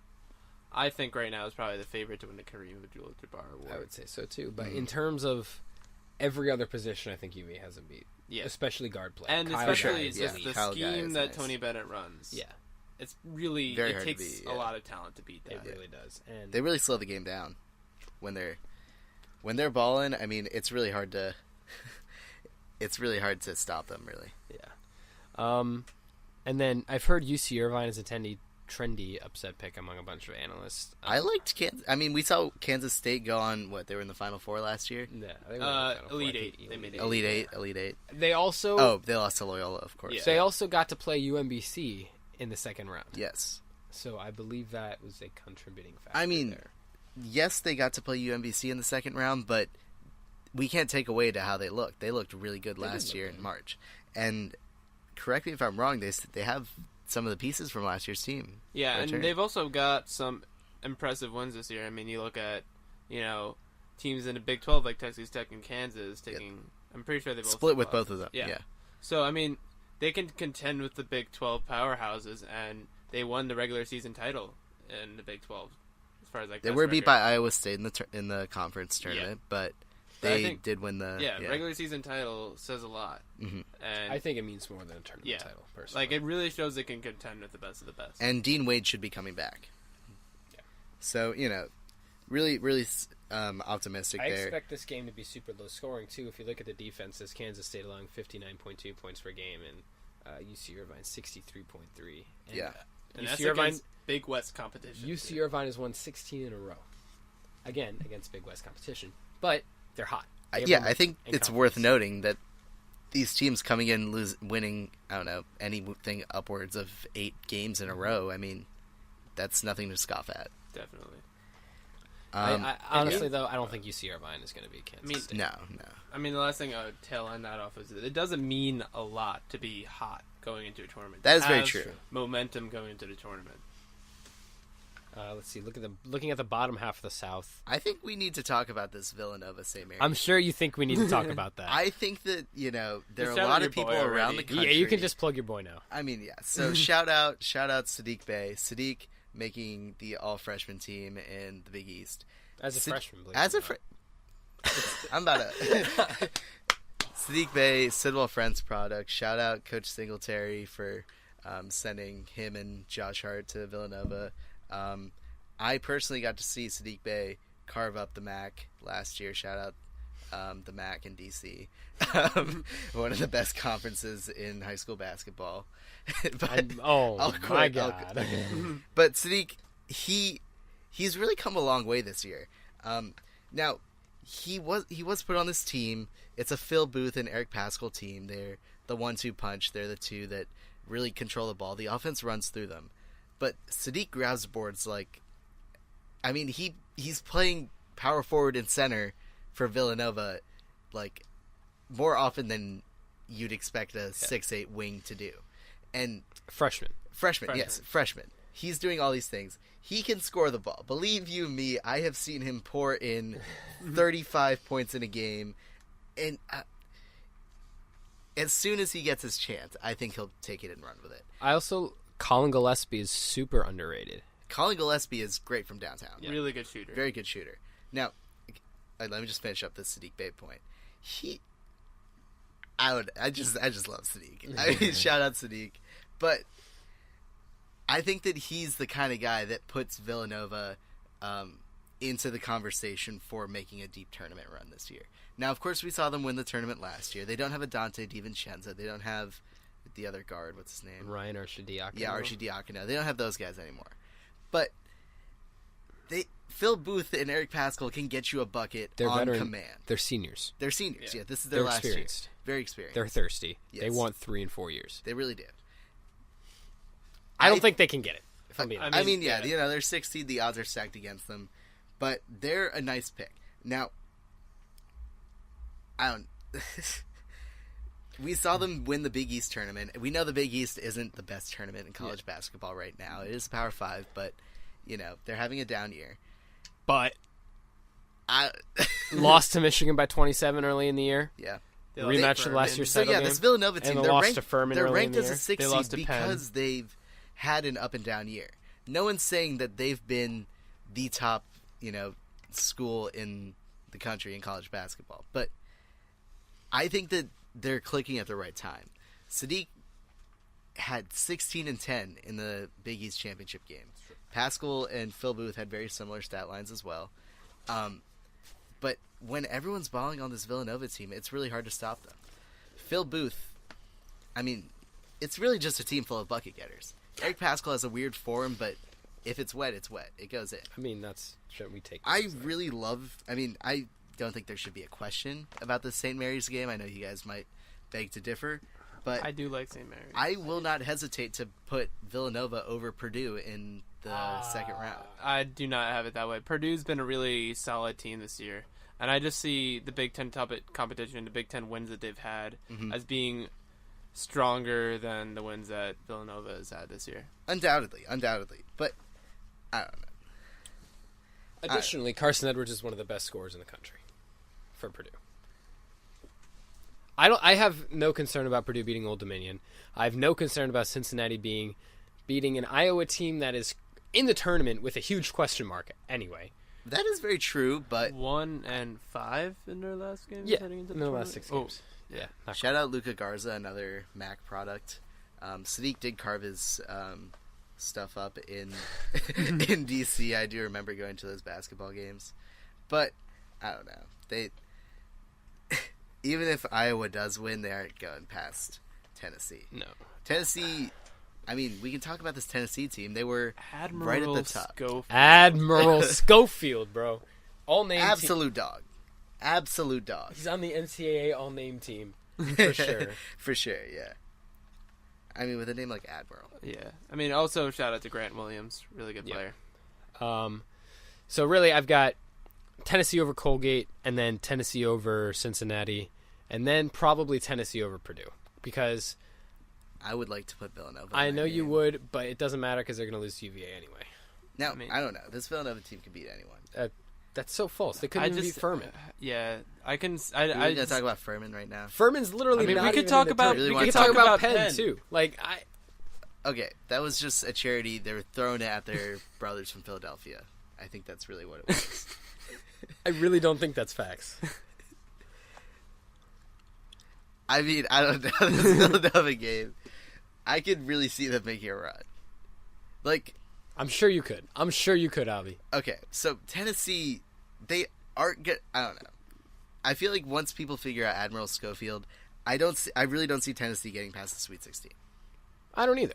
I think right now is probably the favorite to win the Kareem Abdul-Jabbar Award. I would say so too. But in terms of every other position, I think UVA has a beat. Yeah. Especially guard play. And Kyle especially Guy just the Kyle Guy scheme is that nice. Tony Bennett runs. Yeah. It's really Very it hard to takes beat, a lot of talent to beat that. It really does. And They really slow the game down when they're balling. I mean, it's really hard to stop them, really. Yeah. And then I've heard UC Irvine is a trendy upset pick among a bunch of analysts. I liked Kansas. I mean, we saw Kansas State go on they were in the Final Four last year. Yeah, they were in the Final Four. Elite Eight. They made it. Elite Eight. They also they lost to Loyola, of course. Yeah. They also got to play UMBC in the second round. Yes. So I believe that was a contributing factor. I mean, there. yes, they got to play UMBC in the second round, but we can't take away to how they looked. They looked really good last year in March. And correct me if I'm wrong, they have some of the pieces from last year's team. Yeah, and they've also got some impressive wins this year. I mean, you look at, teams in the Big 12 like Texas Tech and Kansas taking. I'm pretty sure they both split with both of them. Yeah. So I mean, they can contend with the Big 12 powerhouses, and they won the regular season title in the Big 12. As far as they were beat by Iowa State in the conference tournament, but they did win the regular season title says a lot. Mm-hmm. And I think it means more than a tournament title, personally. Like, it really shows they can contend with the best of the best. And Dean Wade should be coming back. Yeah. So, really, really optimistic there. I expect this game to be super low scoring, too. If you look at the defenses, Kansas State allowing 59.2 points per game, and UC Irvine 63.3. Yeah. And UC that's Irvine, Big West competition. UC Irvine has won 16 in a row. Again, against Big West competition. But they're hot. I think it's worth noting that these teams coming in winning, I don't know, anything upwards of 8 games in a row, I mean, that's nothing to scoff at. Definitely. I honestly, though, I don't think UC Irvine is going to be Kansas State. No. I mean, the last thing I would tail end that off is that it doesn't mean a lot to be hot going into a tournament. That is very true. Momentum going into the tournament. Let's see. Looking at the bottom half of the South. I think we need to talk about this Villanova St. Mary's. I'm sure you think we need to talk about that. I think that there are a lot of people around the country. Yeah, you can just plug your boy now. I mean, yeah. So shout out Sadiq Bey. Sadiq making the all-freshman team in the Big East. As a freshman, I'm about to... Sadiq Bey, Sidwell Friends product. Shout out Coach Singletary for sending him and Josh Hart to Villanova. I personally got to see Sadiq Bey carve up the MAC last year. Shout out the MAC in DC. One of the best conferences in high school basketball. But my God. But Sadiq, he's really come a long way this year. Now, he was put on this team. It's a Phil Booth and Eric Paschal team. They're the 1-2 punch. They're the two that really control the ball. The offense runs through them. But Sadiq grabs boards like... I mean, he's playing power forward and center for Villanova like more often than you'd expect a 6'8" wing to do. And freshman. Yes, freshman. He's doing all these things. He can score the ball. Believe you me, I have seen him pour in 35 points in a game. And as soon as he gets his chance, I think he'll take it and run with it. Colin Gillespie is super underrated. Colin Gillespie is great from downtown. Yeah. Really good shooter. Very good shooter. Now, let me just finish up this Sadiq Bey point. I just love Sadiq. I mean, shout out Sadiq. But I think that he's the kind of guy that puts Villanova into the conversation for making a deep tournament run this year. Now, of course, we saw them win the tournament last year. They don't have a Dante DiVincenzo. They don't have the other guard. What's his name? Ryan Archidiakono. Yeah, Archidiakono. They don't have those guys anymore. But Phil Booth and Eric Paschal can get you a bucket on command. They're seniors. Yeah. This is their last year. Very experienced. They're thirsty. Yes. They want 3 and 4 years. They really do. I don't think they can get it. I mean, they're 60. The odds are stacked against them. But they're a nice pick. Now, we saw them win the Big East tournament. We know the Big East isn't the best tournament in college basketball right now. It is Power 5, but, they're having a down year. But lost to Michigan by 27 early in the year. Yeah. Rematch of last year's title game. This Villanova team, they're ranked as a 6 seed because they've had an up and down year. No one's saying that they've been the top, school in the country in college basketball. But I think that they're clicking at the right time. Sadiq had 16 and 10 in the Big East championship game. Paschal and Phil Booth had very similar stat lines as well. But when everyone's balling on this Villanova team, it's really hard to stop them. Phil Booth, I mean, it's really just a team full of bucket getters. Eric Paschal has a weird form, but if it's wet, it's wet. It goes in. I mean, shouldn't we take this? I don't think there should be a question about the St. Mary's game. I know you guys might beg to differ, but I do like St. Mary's. I will not hesitate to put Villanova over Purdue in the second round. I do not have it that way. Purdue's been a really solid team this year, and I just see the Big Ten competition, the Big Ten wins that they've had, as being stronger than the wins that Villanova has had this year. Undoubtedly. But I don't know. Additionally, Carson Edwards is one of the best scorers in the country for Purdue. I have no concern about Purdue beating Old Dominion. I have no concern about Cincinnati beating an Iowa team that is in the tournament with a huge question mark anyway. That is very true, but 1-5 in their last game. Yeah, heading into in the the last tournament? 6 games. Yeah. shout out Luka Garza, another MAC product. Sadiq did carve his stuff up in in DC. I do remember going to those basketball games, but I don't know. They even if Iowa does win, they aren't going past Tennessee. No. Tennessee. I mean, we can talk about this Tennessee team. They were Admiral right at the top. Schofield. Admiral Schofield, bro. All-name team. Absolute dog. Absolute dog. He's on the NCAA all-name team for sure. For sure, yeah. I mean, with a name like Admiral. Yeah. I mean, also shout out to Grant Williams. Really good player. So really, I've got Tennessee over Colgate, and then Tennessee over Cincinnati, and then probably Tennessee over Purdue. Because I would like to put Villanova. I in that know you game. would, but it doesn't matter because they're going to lose to UVA anyway. Now, I mean- I don't know. This Villanova team could beat anyone. That's so false. They couldn't even beat Furman. Yeah. I can... We're I going to just, talk about Furman right now. Furman's literally I mean, not we could even talk in the about- tournament. we we could could talk talk about about Penn, Penn. too. Like, Okay, that was just a charity. They were throwing it at their brothers from Philadelphia. I think that's really what it was. I really don't think that's facts. I mean, I don't know. This Villanova game, I could really see them making a run. Like, I'm sure you could. I'm sure you could, Avi. okay, so Tennessee, they aren't good. I don't know. I feel like once people figure out Admiral Schofield, I really don't see Tennessee getting past the Sweet 16. I don't either.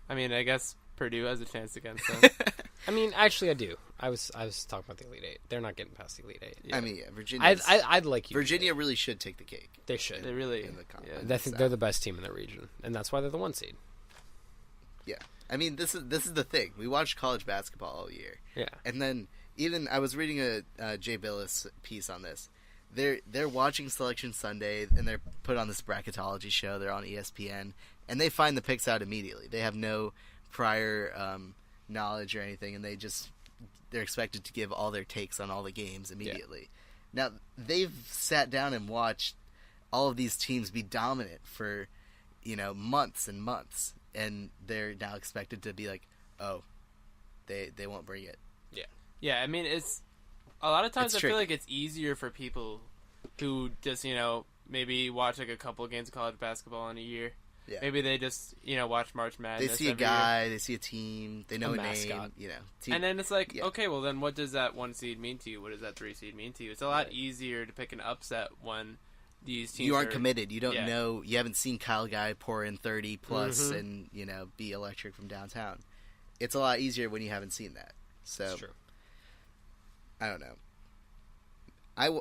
I mean, I guess Purdue has a chance against them. I mean, actually, I do. I was talking about the Elite Eight. They're not getting past the Elite Eight. Yeah. I mean, yeah, Virginia. I'd like you. Virginia really should take the cake. They should. They really... In the conference. yeah. I think they're the best team in their region, and that's why they're the 1 seed. Yeah, I mean, this is the thing. We watched college basketball all year, Yeah. and then even I was reading a Jay Billis piece on this. They're watching Selection Sunday, and they're put on this bracketology show. They're on ESPN, and they find the picks out immediately. They have no prior knowledge or anything, and they're expected to give all their takes on all the games immediately. Yeah. Now, they've sat down and watched all of these teams be dominant for, months and months, and they're now expected to be like, oh, they won't bring it. Yeah, I mean, it's... A lot of times It's I feel tricky. like it's easier for people who just, maybe watch like a couple games of college basketball in a year. Yeah. Maybe they just, watch March They Madness see a every year. guy, they see a team, they know A a mascot. name, And then it's like, Yeah. okay, well then what does that 1 seed mean to you? What does that 3 seed mean to you? It's a lot Right. easier to pick an upset when these teams you aren't are, committed. You don't yeah. know. You haven't seen Kyle Guy pour in 30 plus Mhm. and be electric from downtown. It's a lot easier when you haven't seen that. So That's true. I don't know.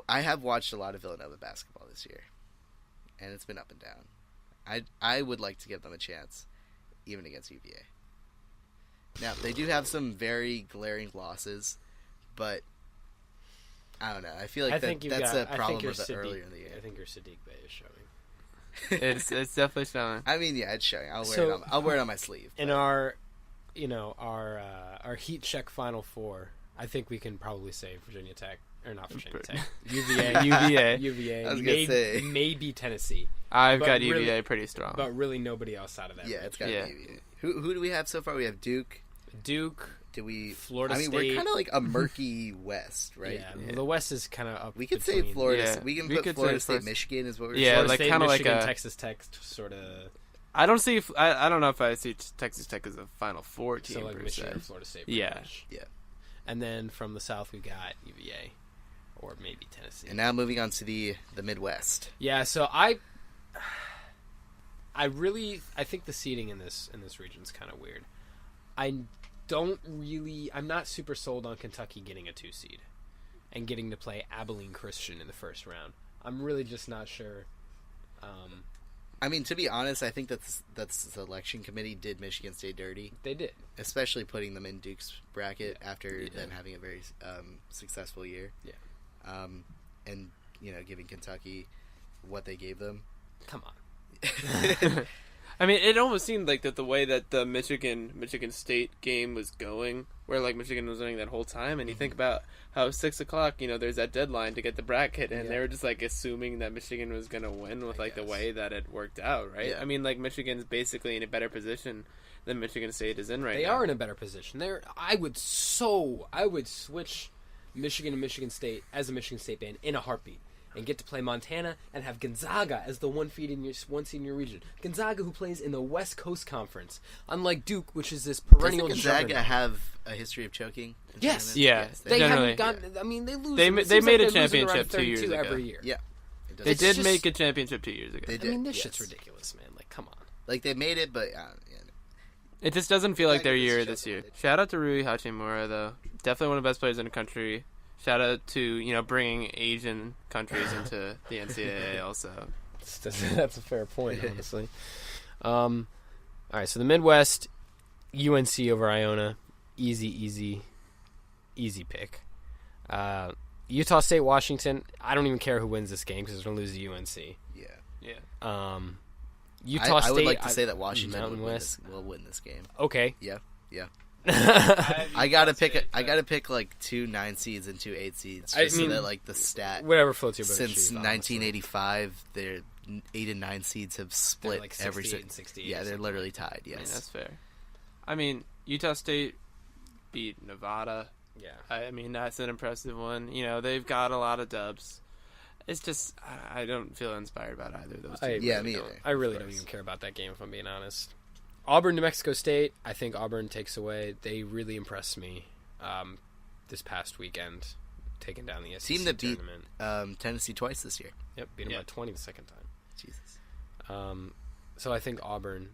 I have watched a lot of Villanova basketball this year, and it's been up and down. I would like to give them a chance, even against UVA. Now they do have some very glaring losses, but I don't know. I feel like that's a problem with the earlier in the year. I think your Sadiq Bey is showing. it's definitely showing. I mean, yeah, it's showing. I'll So- wear it on my sleeve. In but- our Heat check Final Four, I think we can probably say Virginia Tech, or not Virginia Tech, UVA, UVA. UVA, I was gonna say. maybe Tennessee, I've But got really- UVA pretty strong. but really nobody outside of that. yeah, range. it's got to Yeah. be UVA. Who do we have so far? We have Duke. Duke, Do we? Florida I mean, State. we're kind of like a murky West, right? Yeah, Yeah. the West is kind of up. We could say between Florida. Yeah, We can we put could Florida say State, first- Michigan is what we're Yeah, saying. Florida like State, kinda like Michigan, a- Texas Tech, sort of. I don't see. I don't know if I see Texas Tech as a Final Four team So like per Michigan, se. Florida State. pretty Yeah. much. Yeah. And then from the South we got UVA, or maybe Tennessee. And now moving on to the Midwest. Yeah, so I think the seeding in this region is kind of weird. I'm not super sold on Kentucky getting a 2 seed and getting to play Abilene Christian in the first round. I'm really just not sure. I mean, to be honest, I think that's the selection committee did Michigan State dirty, They did. especially putting them in Duke's bracket after Yeah. them having a very successful year. Yeah. And giving Kentucky what they gave them. Come on. I mean, it almost seemed like that the way that the Michigan State game was going, where like Michigan was winning that whole time, and you think about how 6:00, there's that deadline to get the bracket, and Yeah. they were just like assuming that Michigan was gonna win with I like the guess. way that it worked out, right? Yeah. I mean, like Michigan's basically in a better position than Michigan State is in right They now. are in a better position. I would switch Michigan and Michigan State as a Michigan State band in a heartbeat. And get to play Montana and have Gonzaga as the one seed in your region. Gonzaga, who plays in the West Coast Conference, unlike Duke, which is this perennial. Doesn't Gonzaga have a history of choking? Yes. Yeah. They generally, haven't gotten. I mean, they lose. They made a championship 2 years ago. every year. Yeah. They did make a championship 2 years ago. They did. I mean, this shit's ridiculous, man. Like, come on. Like, they made it, but It just doesn't feel like their year this year. Shout out to Rui Hachimura, though. Definitely one of the best players in the country. Shout out to, bringing Asian countries into the NCAA also. That's a fair point, honestly. All right, so the Midwest, UNC over Iona. Easy pick. Utah State, Washington. I don't even care who wins this game because it's going to lose to UNC. Yeah. Utah State. I would like to say that Washington will win this game. Okay. Yeah. I gotta pick like 2 9 seeds and 2 8 seeds. Just so that like the stat. Whatever floats your boat. Since 1985, their 8 and 9 seeds have split like every 68 and 68. Yeah, they're literally tied. Yes, I mean, that's fair. I mean, Utah State beat Nevada. Yeah. I mean, that's an impressive one. They've got a lot of dubs. It's just I don't feel inspired about either of those teams. Me either. I really don't even care about that game, if I'm being honest. Auburn, New Mexico State. I think Auburn takes away. They really impressed me this past weekend, taking down the SEC team that tournament. Beat Tennessee twice this year. Yep, beat them by 20 the second time. Jesus. So I think Auburn.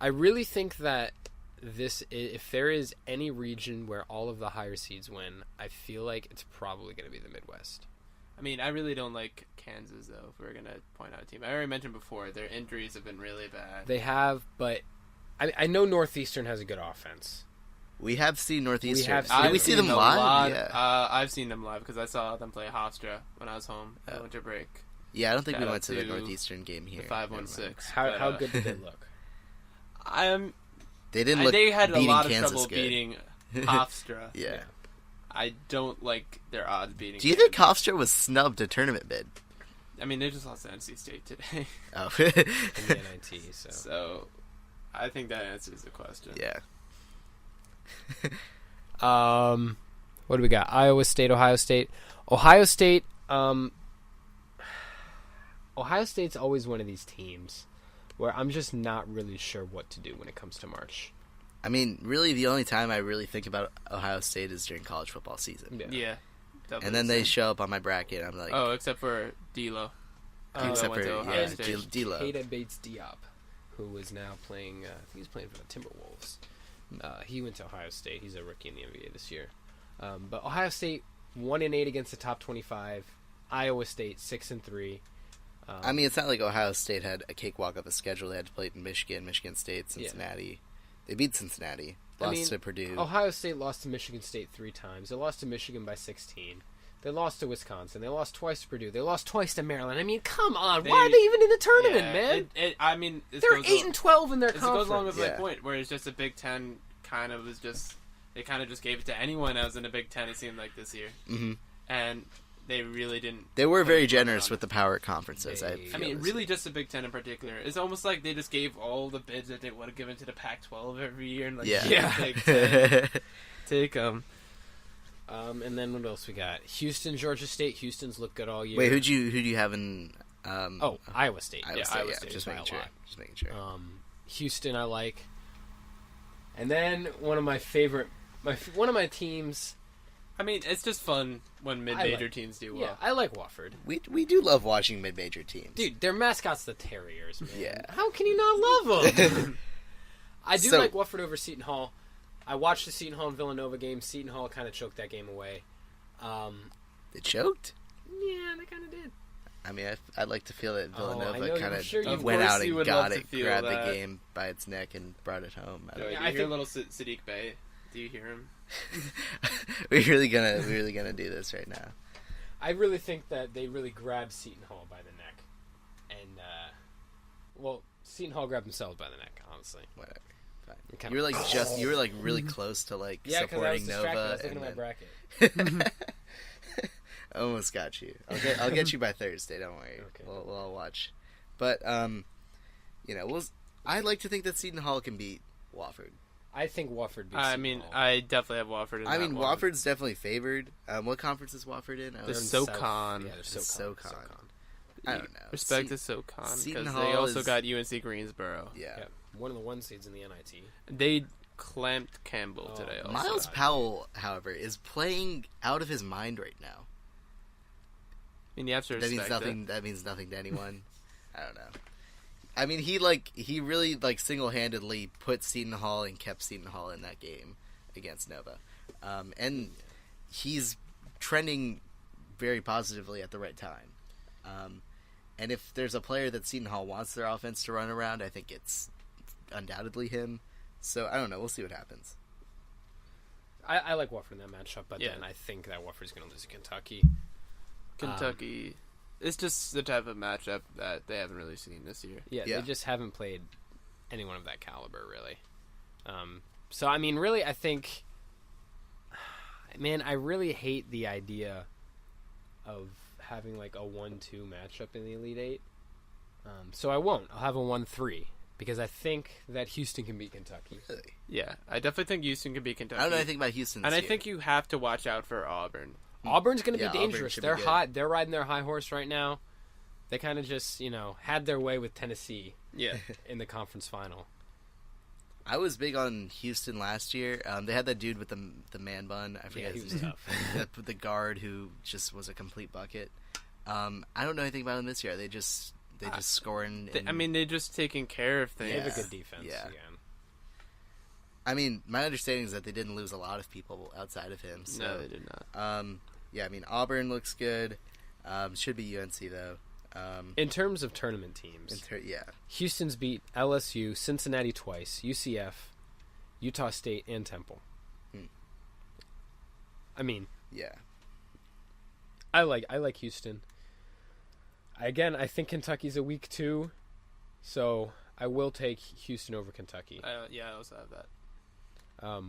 I really think that if there is any region where all of the higher seeds win, I feel like it's probably going to be the Midwest. I mean, I really don't like Kansas, though, if we're going to point out a team. I already mentioned before, their injuries have been really bad. They have, but I know Northeastern has a good offense. We have seen Northeastern. Did we see them live? Yeah. I've seen them live because I saw them play Hofstra when I was home at winter break. Yeah, I don't think we Shout went to the to Northeastern game here. The 5-1-6. How good did they look? They didn't look. They had a lot of Kansas trouble good. beating Hofstra. Yeah. I don't like their odds beating. Do you think Hofstra was snubbed a tournament bid? I mean, they just lost to NC State today. Oh. In the NIT, So, I think that answers the question. Yeah. What do we got? Iowa State, Ohio State. Ohio State. Ohio State's always one of these teams where I'm just not really sure what to do when it comes to March. I mean, really, the only time I really think about Ohio State is during college football season. Yeah. And then they show up on my bracket. I'm like, except for D'Lo. Except for D'Lo. Keita Bates Diop, who is now playing. I think he's playing for the Timberwolves. He went to Ohio State. He's a rookie in the NBA this year. But Ohio State 1-8 against the top 25. Iowa State 6-3. I mean, it's not like Ohio State had a cakewalk of a schedule. They had to play in Michigan State, Cincinnati. Yeah. They beat Cincinnati. Lost to Purdue. Ohio State lost to Michigan State 3 times. They lost to Michigan by 16. They lost to Wisconsin. They lost twice to Purdue. They lost twice to Maryland. I mean, come on. Why are they even in the tournament, man? I mean, they're 8-12 in their conference. It goes along with my point, where it's just a Big Ten kind of was just... They kind of just gave it to anyone that was in the Big Ten, it seemed like, this year. Mm-hmm. And they really didn't... They were very generous with the power conferences, I mean, really just the Big Ten in particular. It's almost like they just gave all the bids that they would have given to the Pac-12 every year. And Big Ten. Take them. And then what else we got? Houston, Georgia State. Houston's looked good all year. Wait, who do you have in... Iowa State. Iowa State. Just making sure. Houston I like. And then one of my teams... I mean, it's just fun when mid-major teams do well. Yeah, I like Wofford. We do love watching mid-major teams. Dude, their mascot's the Terriers, man. Yeah. How can you not love them? I do like Wofford over Seton Hall. I watched the Seton Hall and Villanova game. Seton Hall kind of choked that game away. They choked? Yeah, they kind of did. I mean, I'd like to feel that Villanova kind of went out and got it, grabbed that. the game by its neck, and brought it home. Do you hear little Sadiq Bey? Do you hear him? We're really gonna do this right now. I really think that they really grabbed Seton Hall by the neck, and Seton Hall grabbed themselves by the neck. Honestly, whatever. Fine. You were like really close to supporting Nova. I was looking at my bracket. I almost got you. I'll get you by Thursday. Don't worry. Okay. We'll all watch. But I'd like to think that Seton Hall can beat Wofford. I think Wofford beats I Seton mean, Hall. I definitely have Wofford in I that mean, one. Wofford's definitely favored. What conference is Wofford in? The They're in SoCon. Yeah, they're SoCon. I don't know. Respect to SoCon, Seton because Hall they also is- got UNC Greensboro. Yeah. Yeah, one of the 1 seeds in the NIT. They clamped Campbell Oh, today. Also. Miles God. Powell, however, is playing out of his mind right now. I mean, you have to That respect means nothing. it. That means nothing to anyone. I don't know. I mean, he really single-handedly put Seton Hall and kept Seton Hall in that game against Nova, and he's trending very positively at the right time. And if there's a player that Seton Hall wants their offense to run around, I think it's undoubtedly him. So I don't know. We'll see what happens. I like Wofford in that matchup, but Yeah. then I think that Wofford's going to lose to Kentucky. Kentucky. It's just the type of matchup that they haven't really seen this year. Yeah, Yeah. they just haven't played anyone of that caliber, really. So, I mean, really, I think... Man, I really hate the idea of having, like, a 1-2 matchup in the Elite Eight. So I won't. I'll have a 1-3, because I think that Houston can beat Kentucky. Really? Yeah, I definitely think Houston can beat Kentucky. I don't know anything about Houston. And this I year. think you have to watch out for Auburn. Auburn's going to Yeah, be Auburn dangerous. should be They're good. hot. They're riding their high horse right now. They kind of just, had their way with Tennessee Yeah. in the conference final. I was big on Houston last year. They had that dude with the man bun. I forget he his was name. tough. the guard who just was a complete bucket. I don't know anything about him this year. They just scoring. I mean, they're just taking care of They things. have a Yeah. good defense Yeah. again. I mean, my understanding is that they didn't lose a lot of people outside of him. So, No, they did not. yeah, I mean, Auburn looks good. Should be UNC though. In terms of tournament teams, Yeah, Houston's beat LSU, Cincinnati twice, UCF, Utah State, and Temple. I mean, yeah. I like Houston. Again, I think Kentucky's a week 2, so I will take Houston over Kentucky. Yeah, I also have that.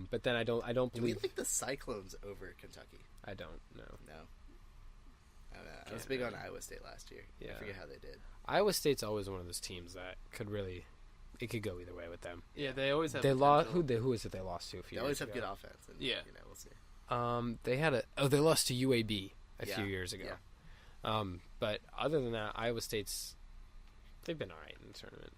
But then I don't Do we believe like the Cyclones over Kentucky? I don't know. No. I don't know. I was Can't big on really. Iowa State last year. Yeah. I forget how they did. Iowa State's always one of those teams that could really, it could go either way with them. Yeah, they always have. They lost. potential. Who is it they lost to a few They always years have ago? good offense. And, Yeah. we'll see. They had they lost to UAB a Yeah, few years ago. yeah. But other than that, Iowa State's they've been all right in the tournament.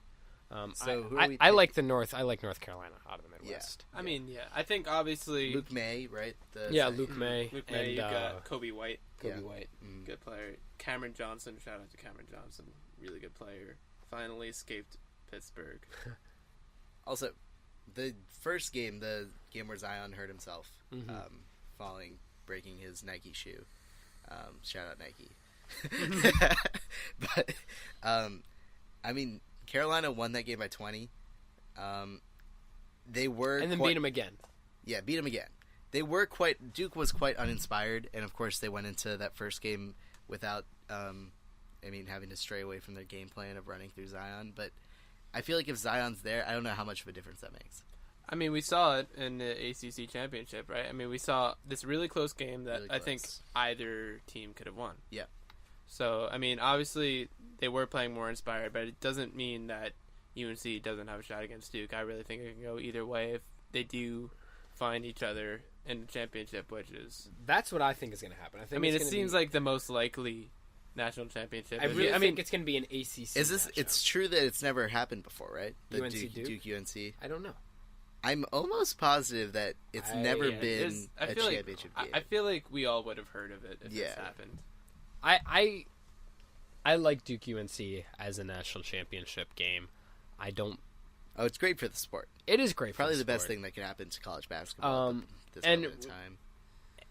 So who are I we like picking? I like North Carolina out of the Midwest. I mean, yeah, I think obviously. Luke May, right? Luke May. Luke May, and, you got Kobe White, Kobe Yeah. White. Mm. good player. Cameron Johnson, shout out to Cameron Johnson, really good player. Finally escaped Pittsburgh. Also, the first game, the game where Zion hurt himself, Mhm. falling, breaking his Nike shoe. Shout out Nike. But, I mean, Carolina won that game by 20. They were And then quite- beat him again. Yeah, beat him again. Duke was quite uninspired, and of course they went into that first game without, having to stray away from their game plan of running through Zion. But I feel like if Zion's there, I don't know how much of a difference that makes. I mean, we saw it in the ACC championship, right? I mean, we saw this really close game that Really I think close. either team could have won. Yeah. So, I mean, obviously they were playing more inspired, but it doesn't mean that UNC doesn't have a shot against Duke. I really think it can go either way if they do find each other in the championship, which is... That's what I think is going to happen. I mean, it seems like the most likely national championship. I think it's going to be an ACC. Is this? matchup. It's true that it's never happened before, right? The UNC Duke? UNC. I don't know. I'm almost positive that it's never yeah, been I a feel like championship game. I feel like we all would have heard of it if this Yeah. happened. I like Duke UNC as a national championship game. I don't. Oh, it's great for the sport. It is great. Probably for the best sport. thing that could happen to college basketball at this and- moment in time.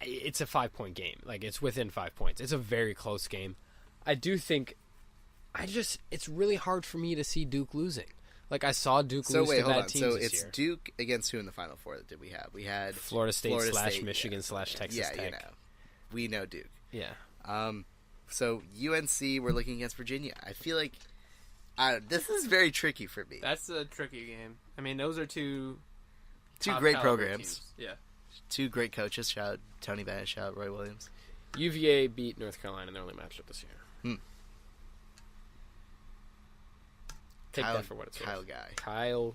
It's a 5-point game. Like, it's within 5 points. It's a very close game. I do think. It's really hard for me to see Duke losing. Like, I saw Duke So lose wait, to hold bad on. teams So this it's year. Duke against who in the Final Four? Did we have? We had Florida State / Michigan yeah. / Texas Yeah, Tech. we know Duke. Yeah. So UNC, we're looking against Virginia. I feel like this is very tricky for me. That's a tricky game. I mean, those are two top great caliber programs, teams. Yeah. two great coaches. Shout out Tony Bennett. Shout out Roy Williams. UVA beat North Carolina in their only matchup this year. Take that for what it's Kyle worth. Guy. Kyle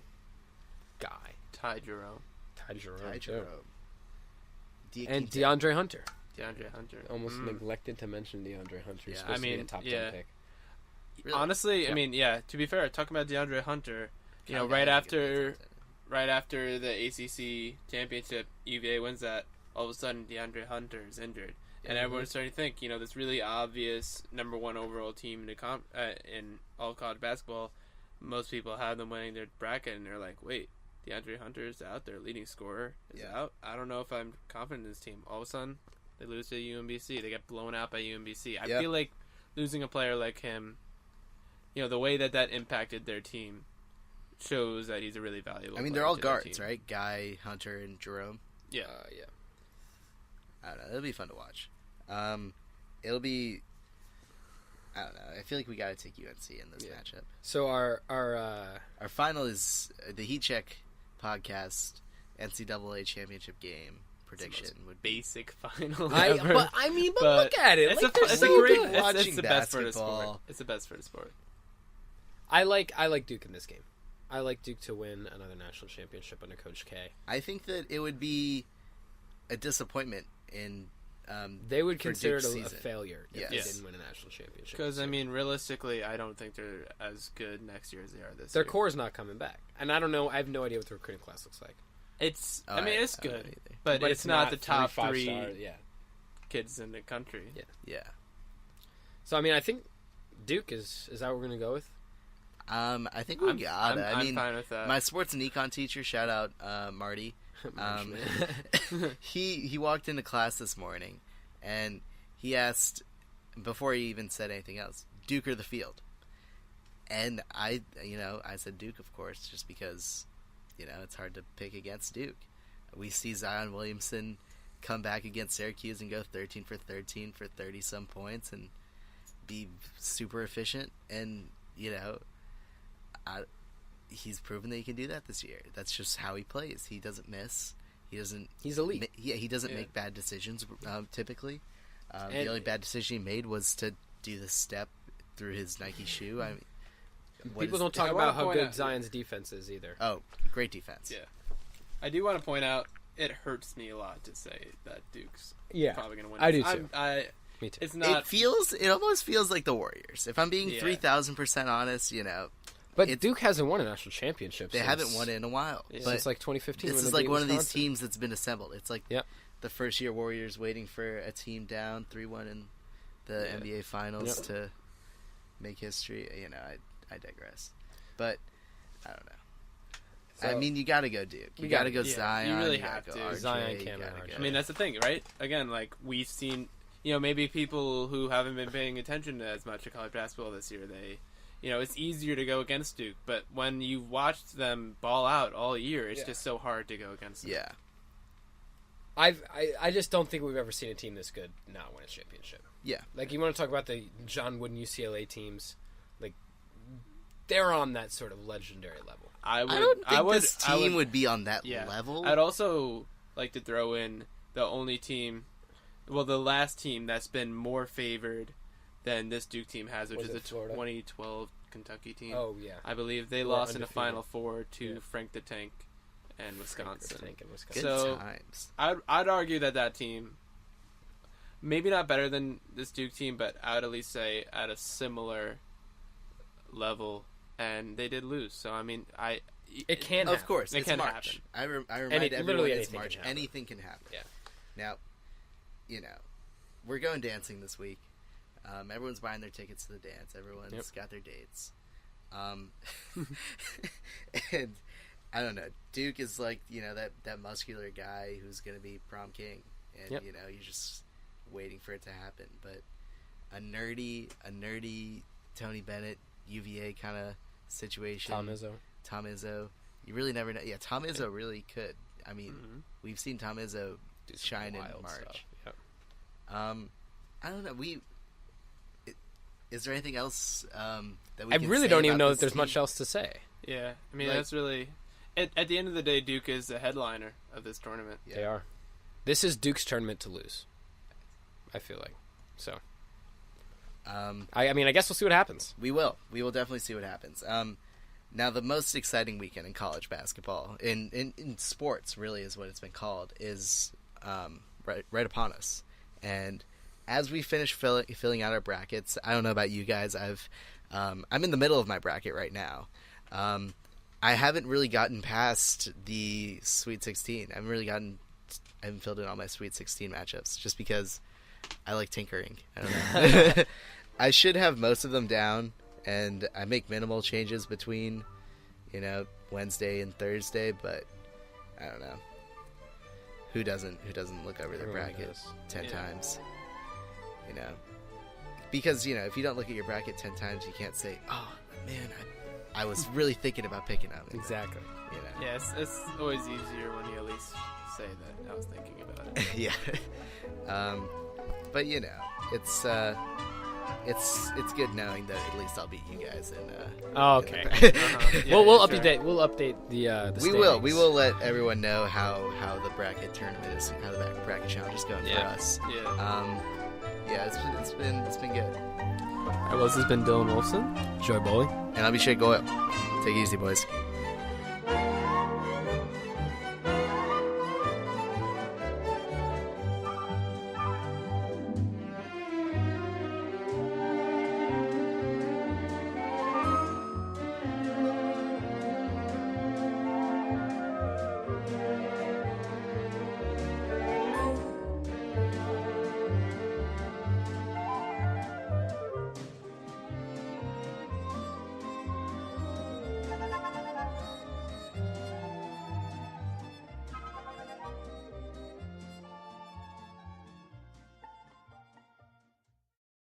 Guy. Ty Jerome. Ty Jerome. Ty too. Jerome. And DeAndre Hunter. DeAndre Hunter. Almost neglected to mention DeAndre Hunter. He's Yeah, supposed to be a top 10 pick. Really? Honestly, Yeah. I mean, to be fair, talking about DeAndre Hunter, you know, Kinda right after the ACC championship, UVA wins that. All of a sudden, DeAndre Hunter is injured, and everyone's starting to think, you know, this really obvious number one overall team in all college basketball. Most people have them winning their bracket, and they're like, wait, DeAndre Hunter is out, their leading scorer is out. I don't know if I'm confident in this team. All of a sudden, they lose to UMBC. They get blown out by UMBC. I feel like losing a player like him, you know, the way that impacted their team shows that he's a really valuable player. I mean, they're all to their guards, team. right? Guy, Hunter, and Jerome. Yeah. Yeah. I don't know. It'll be fun to watch. It'll be... I don't know. I feel like we got to take UNC in this matchup. So our final is the Heat Check podcast NCAA championship game prediction would be... Basic final. but look at it. It's Like, it's so great. good. Watching It's the best for the basketball. sport. It's the best for the sport. I like Duke in this game. I like Duke to win another national championship under Coach K. I think that it would be a disappointment in... They would for consider Duke's it a season. failure if they Yes. didn't win a national championship. Because, I mean, realistically, I don't think they're as good next year as they are this their year. core is not coming back, and I don't know. I have no idea what the recruiting class looks like. It's, Oh, I mean, it's I don't know good, either. but it's not the top 3, 5 three star, yeah. kids in the country. Yeah. Yeah. So I mean, I think Duke is that what we're gonna go with? I think we got it. I I'm mean, fine with that. my sports and econ teacher, shout out Marty. He walked into class this morning, and he asked, before he even said anything else, Duke or the field? And I said Duke, of course, just because, it's hard to pick against Duke. We see Zion Williamson come back against Syracuse and go 13 for 13 for 30-some points and be super efficient. And, he's proven that he can do that this year. That's just how he plays. He doesn't miss. He's elite. He doesn't make bad decisions typically. The only bad decision he made was to do the step through his Nike shoe. I mean, people don't talk about how good Zion's defense is either. Oh, great defense. Yeah. I do want to point out, it hurts me a lot to say that Duke's probably going to win. I do too. Me too. It's not. It almost feels like the Warriors. If I'm being 3,000% honest, But Duke hasn't won a national championship. They haven't won it in a while. Yeah. But Since like 2015. this when is they like beat one of these Wisconsin. teams that's been assembled. It's like the first year Warriors waiting for a team down 3-1 in the NBA Finals to make history. I digress. But I don't know. So, I mean, you got to go Duke. You got to go Zion. You really gotta have go to. RJ, Zion you can't gotta win go- I mean, that's the thing, right? Again, like, we've seen, maybe people who haven't been paying attention to as much to college basketball this year, it's easier to go against Duke, but when you've watched them ball out all year, it's just so hard to go against them. Yeah. I just don't think we've ever seen a team this good not win a championship. Yeah. Like, you want to talk about the John Wooden UCLA teams, like, they're on that sort of legendary level. I don't think this team would be on that level. I'd also like to throw in the last team that's been more favored than this Duke team has, which is the Florida? 2012 Kentucky team. Oh, yeah. I believe they Who lost are in the undefeated. Final Four to Frank the Tank and Wisconsin. Good So, times. I'd argue that team, maybe not better than this Duke team, but I would at least say at a similar level, and they did lose. So, I mean, It can Of happen. course, It it's can March. happen. I remind everyone literally it's anything March. can happen. Anything can happen. Yeah. Now, we're going dancing this week. Everyone's buying their tickets to the dance. Everyone's got their dates. And I don't know. Duke is like, that muscular guy who's going to be prom king. And, you're just waiting for it to happen. But a nerdy Tony Bennett, UVA kind of situation. Tom Izzo. You really never know. Yeah, Tom Izzo really could. I mean, we've seen Tom Izzo shine in March. Yep. I don't know. Is there anything else that we I can really say don't even about know this that there's team? much else to say. Yeah, I mean, Like- that's really... At the end of the day, Duke is the headliner of this tournament. Yeah. They are. This is Duke's tournament to lose. I feel like. So. I mean, I guess we'll see what happens. We will. We will definitely see what happens. Now, the most exciting weekend in college basketball, in sports, really is what it's been called, is right upon us. And as we finish filling out our brackets, I don't know about you guys. I'm in the middle of my bracket right now. I haven't really gotten past the Sweet 16. I haven't filled in all my Sweet 16 matchups just because I like tinkering. I don't know. I should have most of them down, and I make minimal changes between, Wednesday and Thursday, but I don't know. Who doesn't look over their bracket 10 times? Because, if you don't look at your bracket 10 times, you can't say, oh, man, I was really thinking about picking up. Exactly. Yeah, it's always easier when you at least say that I was thinking about it. Yeah. But, it's good knowing that at least I'll beat you guys. Okay. Yeah, we'll sure. update. We'll update the. We will. We will let everyone know how the bracket tournament is, how the bracket challenge is going for us. Yeah. It's been good. All right, well, this has been Dylan Wolfson. Joy Bohley. And Abhishek Goel. Take it easy, boys.